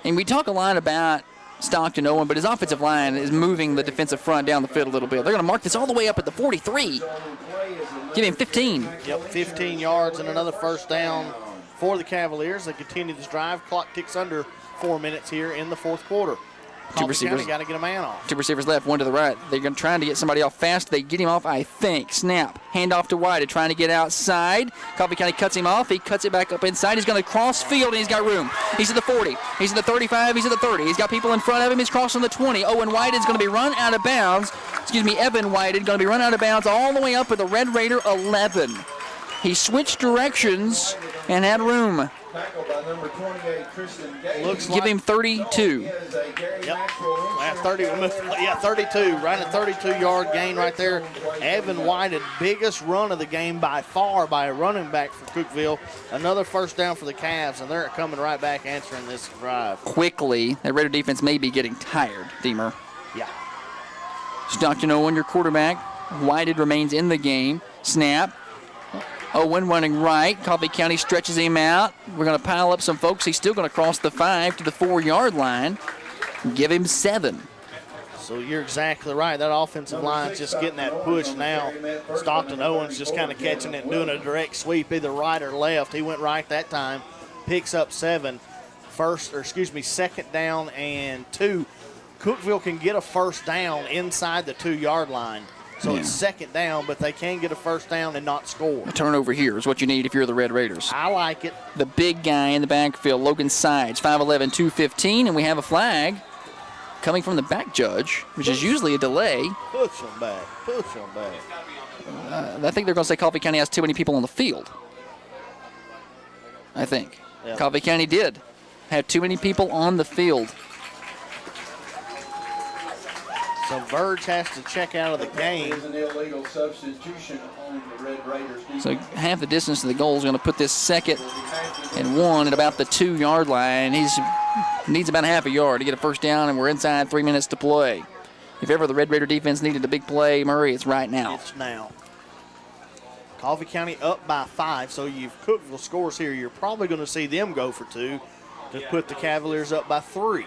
And we talk a lot about Stockton Owen, but his offensive line is moving the defensive front down the field a little bit. They're going to mark this all the way up at the 43. Give him 15. Yep, 15 yards and another first down for the Cavaliers. They continue this drive. Clock ticks under 4 minutes here in the fourth quarter. Two receivers. Got to get a man off. 2 receivers left, 1 to the right. They're going to try to get somebody off fast. They get him off, I think. Snap. Hand off to White. Trying to get outside. Coffee County cuts him off. He cuts it back up inside. He's going to cross field, and he's got room. He's at the 40. He's at the 35. He's at the 30. He's got people in front of him. He's crossing the 20. Owen White is going to be run out of bounds. Evan White is going to be run out of bounds all the way up at the Red Raider 11. He switched directions and had room. Give him 32. Yep. 32. Right at 32-yard gain right there. Evan White, biggest run of the game by far by a running back for Cookeville. Another first down for the Cavs, and they're coming right back answering this drive. Quickly, that Raider defense may be getting tired, Deemer. Yeah. Stockton Owen, your quarterback. Whited remains in the game. Snap. Owen running right. Coffee County stretches him out. We're going to pile up some folks. He's still going to cross the 5 to the 4-yard line. Give him 7. So you're exactly right. That offensive line's just getting that push now. Stockton Owens just kind of catching it and doing a direct sweep, either right or left. He went right that time. Picks up 7. Second down and 2. Cookeville can get a first down inside the 2-yard line. So it's second down, but they can get a first down and not score. A turnover here is what you need if you're the Red Raiders. I like it. The big guy in the backfield, Logan Sides, 5'11", 215, and we have a flag coming from the back judge, which is usually a delay. Push him back. I think they're going to say Coffee County has too many people on the field. I think. Yeah. Coffee County did have too many people on the field. So Verge has to check out of the game. An illegal substitution on the Red Raiders. So half the distance to the goal is going to put this 2nd and 1 at about the 2-yard line. He needs about half a yard to get a first down, and we're inside 3 minutes to play. If ever the Red Raider defense needed a big play, Murray, it's right now. It's now. Coffee County up by 5, so you've Cookeville scores here. You're probably going to see them go for 2 to put the Cavaliers up by 3.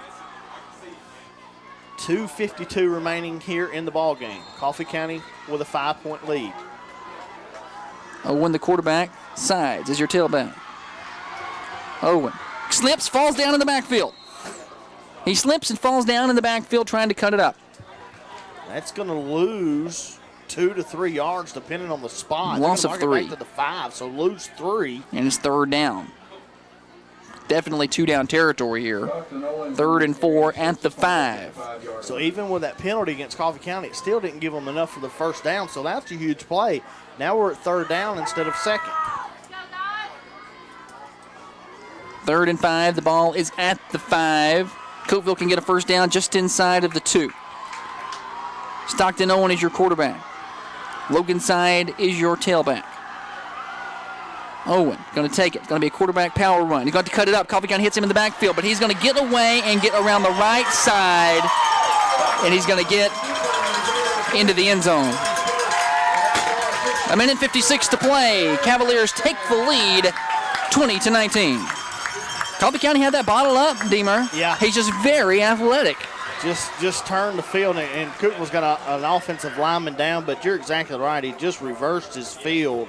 2:52 remaining here in the ball game. Coffee County with a 5-point lead. Owen, the quarterback. Sides is your tailback. Owen slips, falls down in the backfield. He slips and falls down in the backfield trying to cut it up. That's going to lose 2 to 3 yards depending on the spot. Loss of 3. Back to the 5, so lose 3. And it's 3rd down. Definitely 2-down territory here. 3rd and 4 at the 5. So even with that penalty against Coffee County, it still didn't give them enough for the first down, so that's a huge play. Now we're at 3rd down instead of 2nd. 3rd and 5. The ball is at the 5. Cookeville can get a first down just inside of the 2. Stockton Owen is your quarterback. Logan Side is your tailback. Owen going to take it. Going to be a quarterback power run. He's going to cut it up. Coffee County hits him in the backfield, but he's going to get away and get around the right side, and he's going to get into the end zone. 1:56 to play. Cavaliers take the lead, 20-19. Coffee County had that bottle up, Deemer. Yeah. He's just very athletic. Just turned the field, and Cookeville's got an offensive lineman down, but you're exactly right. He just reversed his field.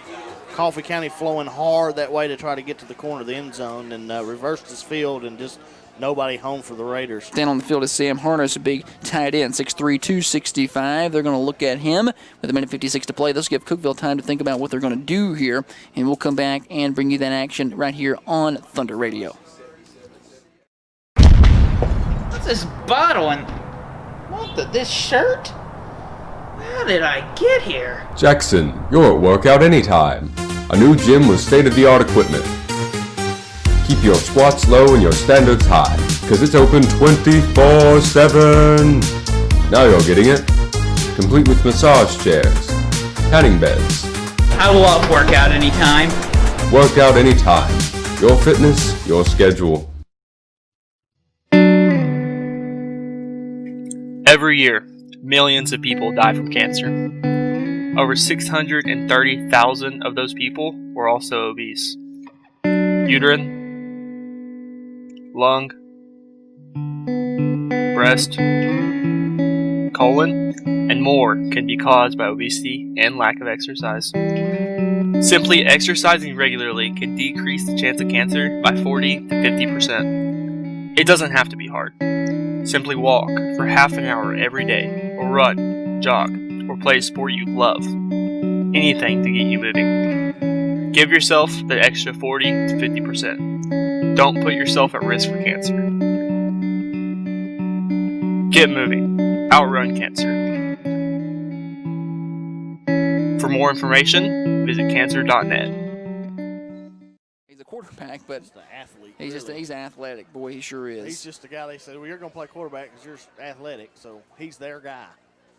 Coffee County flowing hard that way to try to get to the corner of the end zone, and reversed his field, and just nobody home for the Raiders. Down on the field is Sam Harness, a big tight end, 6'3", 265. They're going to look at him with 1:56 to play. This will give Cookeville time to think about what they're going to do here, and we'll come back and bring you that action right here on Thunder Radio. What's this bottle and this shirt? How did I get here? Jackson, you're at workout anytime. A new gym with state-of-the-art equipment. Keep your squats low and your standards high, because it's open 24/7. Now you're getting it. Complete with massage chairs, tanning beds. I love workout anytime. Workout anytime. Your fitness, your schedule. Every year, millions of people die from cancer. Over 630,000 of those people were also obese. Uterine, lung, breast, colon, and more can be caused by obesity and lack of exercise. Simply exercising regularly can decrease the chance of cancer by 40 to 50%. It doesn't have to be hard. Simply walk for half an hour every day, or run, jog, or play a sport you love. Anything to get you moving. Give yourself the extra 40 to 50%. Don't put yourself at risk for cancer. Get moving. Outrun cancer. For more information, visit cancer.net. He's a quarterback, but athlete, he's athletic. Boy, he sure is. He's just a guy they said, well, you're going to play quarterback because you're athletic, so he's their guy.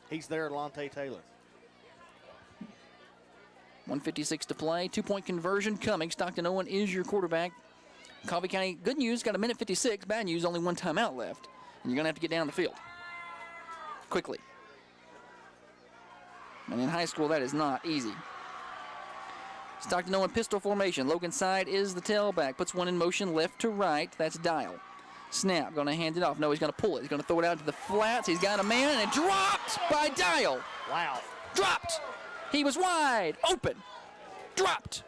He's their Lante Taylor. 1:56 to play. 2-point conversion coming. Stockton Owen is your quarterback. Coffee County, good news, got 1:56. Bad news, only one timeout left. And you're going to have to get down the field quickly. And in high school, that is not easy. Stockton Owen pistol formation. Logan Side is the tailback. Puts one in motion left to right. That's Dial. Snap. Going to hand it off. No, he's going to pull it. He's going to throw it out to the flats. He's got a man, and dropped by Dial. Wow. Dropped. He was wide open. Dropped.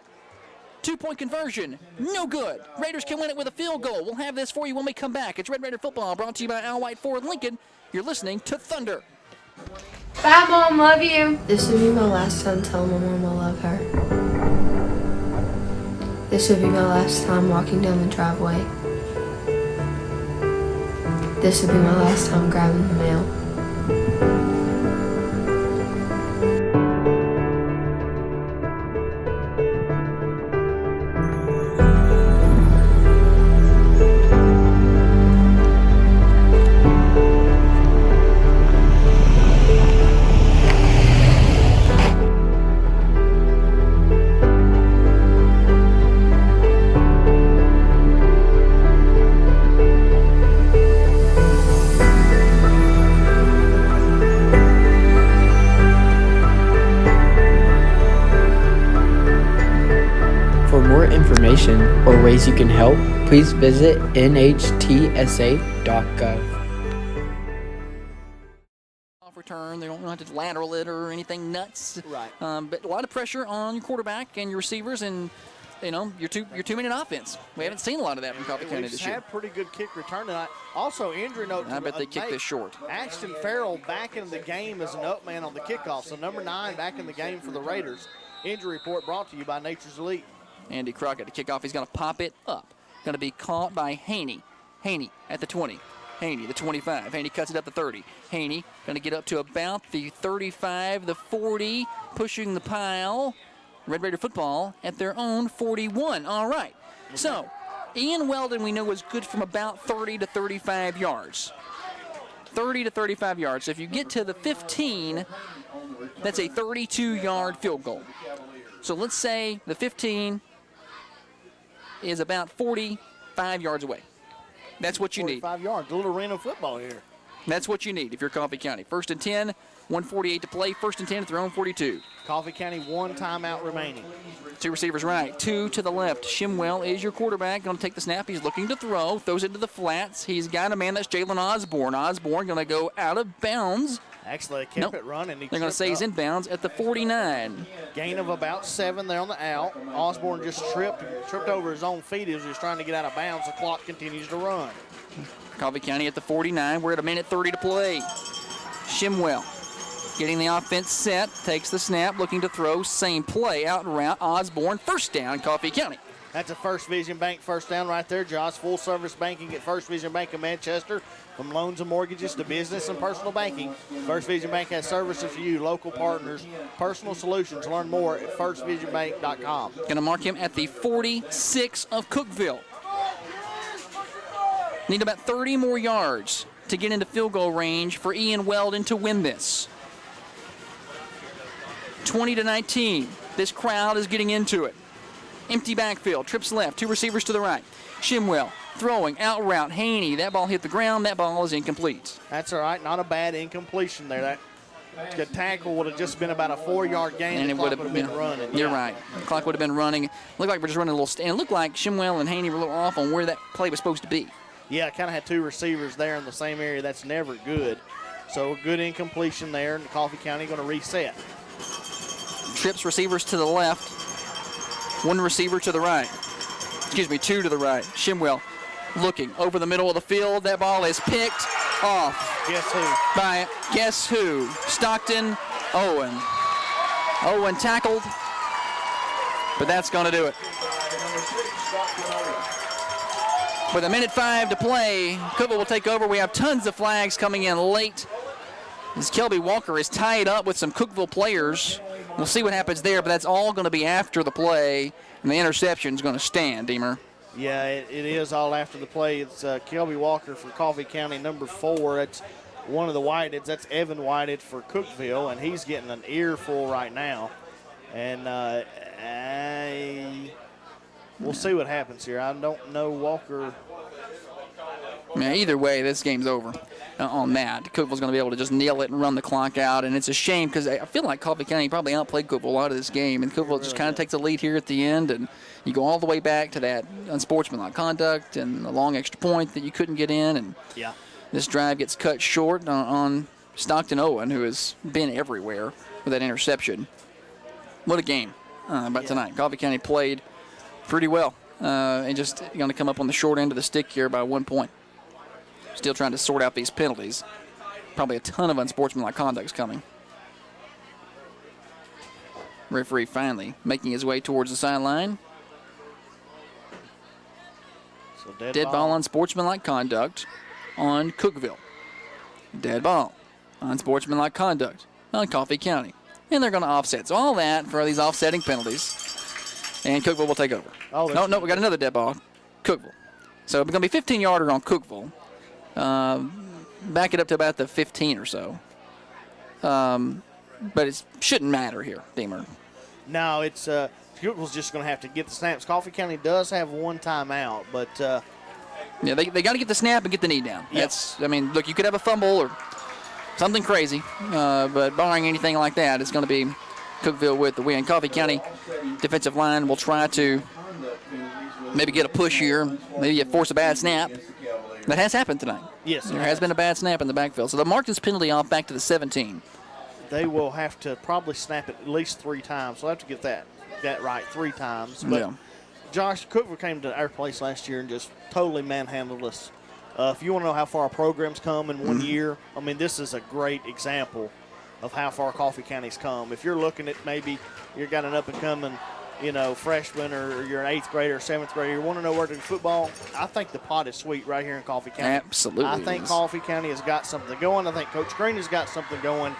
2-point conversion. No good. Raiders can win it with a field goal. We'll have this for you when we come back. It's Red Raider football brought to you by Al White Ford Lincoln. You're listening to Thunder. Bye, Mom. Love you. This would be my last time telling my mom I love her. This would be my last time walking down the driveway. This would be my last time grabbing the mail. Or ways you can help, please visit nhtsa.gov. Off return, they don't have to lateral it or anything nuts. Right. But a lot of pressure on your quarterback and your receivers and, your two-minute offense. We haven't seen a lot of that from Coffee County this year. We've had pretty good kick return tonight. Also, injury note. I bet they kicked this short. Ashton Farrell back in the game as an up man on the kickoff. So number 9 back in the game for the Raiders. Injury report brought to you by Nature's Elite. Andy Crockett to kick off. He's going to pop it up. Going to be caught by Haney. Haney at the 20. Haney, the 25. Haney cuts it up to 30. Haney going to get up to about the 35, the 40, pushing the pile. Red Raider football at their own 41. All right. So, Ian Weldon, we know, is good from about 30 to 35 yards. 30 to 35 yards. So if you get to the 15, That's a 32-yard field goal. So let's say the 15 is about 45 yards away. That's what you need. 45 yards, a little arena football here. That's what you need if you're Coffee County. 1st and 10, 1:48 to play. 1st and 10 at their own 42. Coffee County, 1 timeout remaining. 2 receivers right, 2 to the left. Shimwell is your quarterback. Going to take the snap. He's looking to throw. Throws it to the flats. He's got a man. That's Jalen Osborne. Osborne going to go out of bounds. Actually, they kept it running. They're going to say he's in bounds at the 49. Gain of about 7 there on the out. Osborne just tripped over his own feet as he was trying to get out of bounds. The clock continues to run. Coffee County at the 49. We're at 1:30 to play. Shimwell getting the offense set. Takes the snap. Looking to throw. Same play. Out and route. Osborne. First down, Coffee County. That's a First Vision Bank first down right there, Josh. Full service banking at First Vision Bank of Manchester. From loans and mortgages to business and personal banking, First Vision Bank has services for you, local partners, personal solutions. Learn more at firstvisionbank.com. Going to mark him at the 46 of Cookeville. Need about 30 more yards to get into field goal range for Ian Weldon to win this. 20-19. This crowd is getting into it. Empty backfield. Trips left. 2 receivers to the right. Shimwell throwing out route. Haney. That ball hit the ground. That ball is incomplete. That's all right. Not a bad incompletion there. That tackle would have just been about a 4-yard gain. And the it clock would have been running. You're right. The clock would have been running. Looked like we're just running a little. And it looked like Shimwell and Haney were a little off on where that play was supposed to be. Yeah, kind of had 2 receivers there in the same area. That's never good. So good incompletion there, and Coffee County going to reset. Trips receivers to the left. 1 receiver to the right. 2 to the right. Shimwell looking over the middle of the field. That ball is picked off. Guess who? By guess who? Stockton Owen. Owen tackled, but that's going to do it. With 1:05 to play, Cookeville will take over. We have tons of flags coming in late as Kelby Walker is tied up with some Cookeville players. We'll see what happens there, but that's all going to be after the play, and the interception is going to stand, Deemer. Yeah, it is all after the play. It's Kelby Walker from Coffee County, number 4. It's one of the Whiteheads. That's Evan Whitehead for Cookeville, and he's getting an earful right now. And we'll see what happens here. I don't know Walker. Yeah, either way, this game's over on that. Cookeville's going to be able to just nail it and run the clock out, and it's a shame because I feel like Coffee County probably outplayed Cookeville a lot of this game, and Cookeville just kind of takes a lead here at the end, and you go all the way back to that unsportsmanlike conduct and the long extra point that you couldn't get in, and this drive gets cut short on Stockton Owen, who has been everywhere with that interception. What a game tonight. Coffee County played pretty well, and just going to come up on the short end of the stick here by 1 point. Still trying to sort out these penalties. Probably a ton of unsportsmanlike conduct is coming. Referee finally making his way towards the sideline. So dead ball unsportsmanlike conduct on Cookeville. Dead ball unsportsmanlike conduct on Coffee County. And they're going to offset. So all that for these offsetting penalties. And Cookeville will take over. No, we got another dead ball. Cookeville. So it's going to be 15-yarder on Cookeville. Back it up to about the 15 or so. But it shouldn't matter here, Deemer. No, it's Cookeville's just going to have to get the snaps. Coffee County does have 1 timeout, but yeah, they got to get the snap and get the knee down. Yep. Look, you could have a fumble or something crazy, but barring anything like that, it's going to be Cookeville with the win. Coffee County defensive line will try to maybe get a push here, maybe force a bad snap. That has happened tonight. Yes, there has been a bad snap in the backfield. So they'll mark this penalty off back to the 17. They will have to probably snap it at least 3 times. So they'll have to get that right 3 times. But Josh, Cookeville came to our place last year and just totally manhandled us. If you want to know how far our program's come in 1 year, I mean, this is a great example of how far Coffee County's come. If you're looking at maybe you've got an up-and-coming, freshman or you're an 8th grader or 7th grader, you want to know where to do football, I think the pot is sweet right here in Coffee County. Absolutely. I think Coffee County has got something going. I think Coach Green has got something going.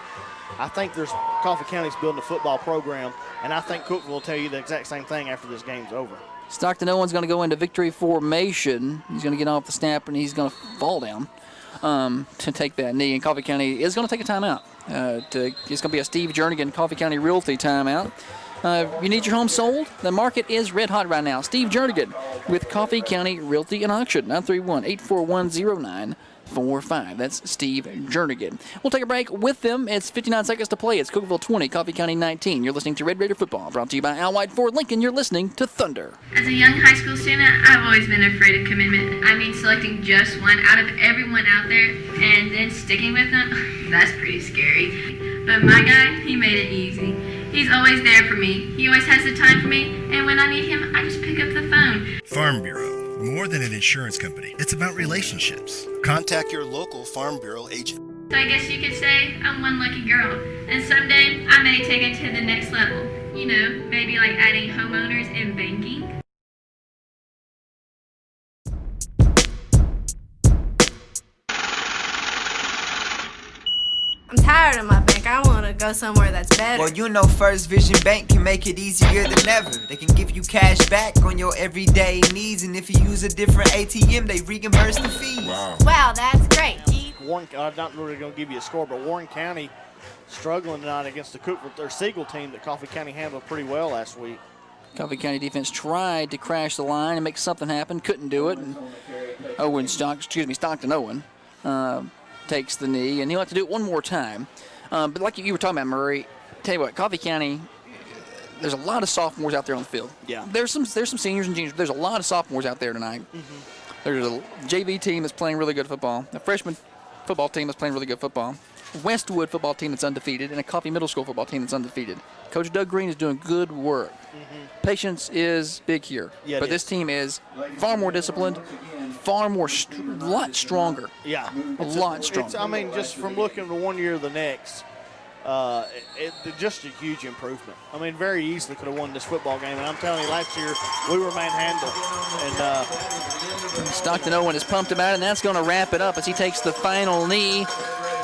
I think Coffee County's building a football program, and I think Cookeville will tell you the exact same thing after this game's over. Stockton Owen's going to go into victory formation. He's going to get off the snap, and he's going to fall down to take that knee. And Coffee County is going to take a timeout. It's going to be a Steve Jernigan Coffee County Realty timeout. You need your home sold? The market is red hot right now. Steve Jernigan with Coffee County Realty and Auction, 931-841-0945. That's Steve Jernigan. We'll take a break with them. It's 59 seconds to play. It's Cookeville 20, Coffee County 19. You're listening to Red Raider Football, brought to you by Al White Ford Lincoln. You're listening to Thunder. As a young high school student, I've always been afraid of commitment. I mean, selecting just one out of everyone out there and then sticking with them, that's pretty scary. But my guy, he made it easy. He's always there for me. He always has the time for me, and when I need him, I just pick up the phone. Farm Bureau, more than an insurance company. It's about relationships. Contact your local Farm Bureau agent. So I guess you could say I'm one lucky girl, and someday I may take it to the next level. You know, maybe like adding homeowners and banking. I'm tired of my bank. I want to go somewhere that's better. Well, you know First Vision Bank can make it easier than ever. They can give you cash back on your everyday needs, and if you use a different ATM, they reimburse the fees. Wow, that's great. Warren, I'm not really going to give you a score, but Warren County struggling tonight against the Cookeville, their Siegel team that Coffee County handled pretty well last week. Coffee County defense tried to crash the line and make something happen, couldn't do it. And Stockton Owen takes the knee, and he'll have to do it one more time. But like you were talking about, Murray, tell you what, Coffee County, there's a lot of sophomores out there on the field. Yeah. There's some seniors and juniors. There's a lot of sophomores out there tonight. Mm-hmm. There's a JV team that's playing really good football, a freshman football team that's playing really good football, Westwood football team that's undefeated, and a Coffee Middle School football team that's undefeated. Coach Doug Green is doing good work. Mm-hmm. Patience is big here, but this team is far more disciplined, far more, lot stronger. Yeah. A lot stronger. I mean, just from looking from one year to the next, just a huge improvement. I mean, very easily could have won this football game. And I'm telling you, last year we were manhandled. And Stockton Owen is pumped about it, and that's going to wrap it up as he takes the final knee.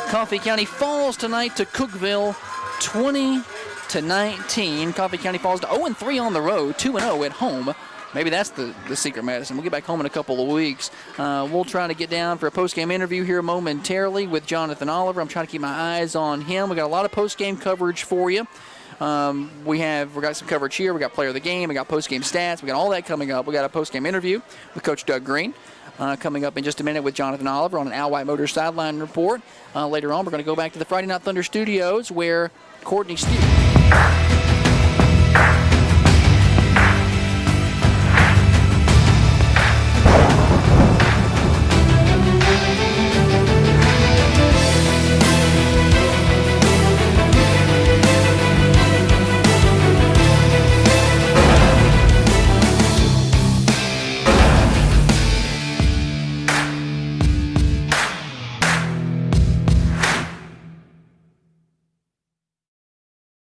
Coffee County falls tonight to Cookeville, 20-19. Coffee County falls to 0-3 on the road, 2-0 at home. Maybe that's the secret medicine. We'll get back home in a couple of weeks. We'll try to get down for a post-game interview here momentarily with Jonathan Oliver. I'm trying to keep my eyes on him. We got a lot of post-game coverage for you. We got some coverage here. We got player of the game. We got post-game stats. We got all that coming up. We got a post-game interview with Coach Doug Green coming up in just a minute with Jonathan Oliver on an Al White Motors sideline report. Later on, we're going to go back to the Friday Night Thunder studios where Courtney Steele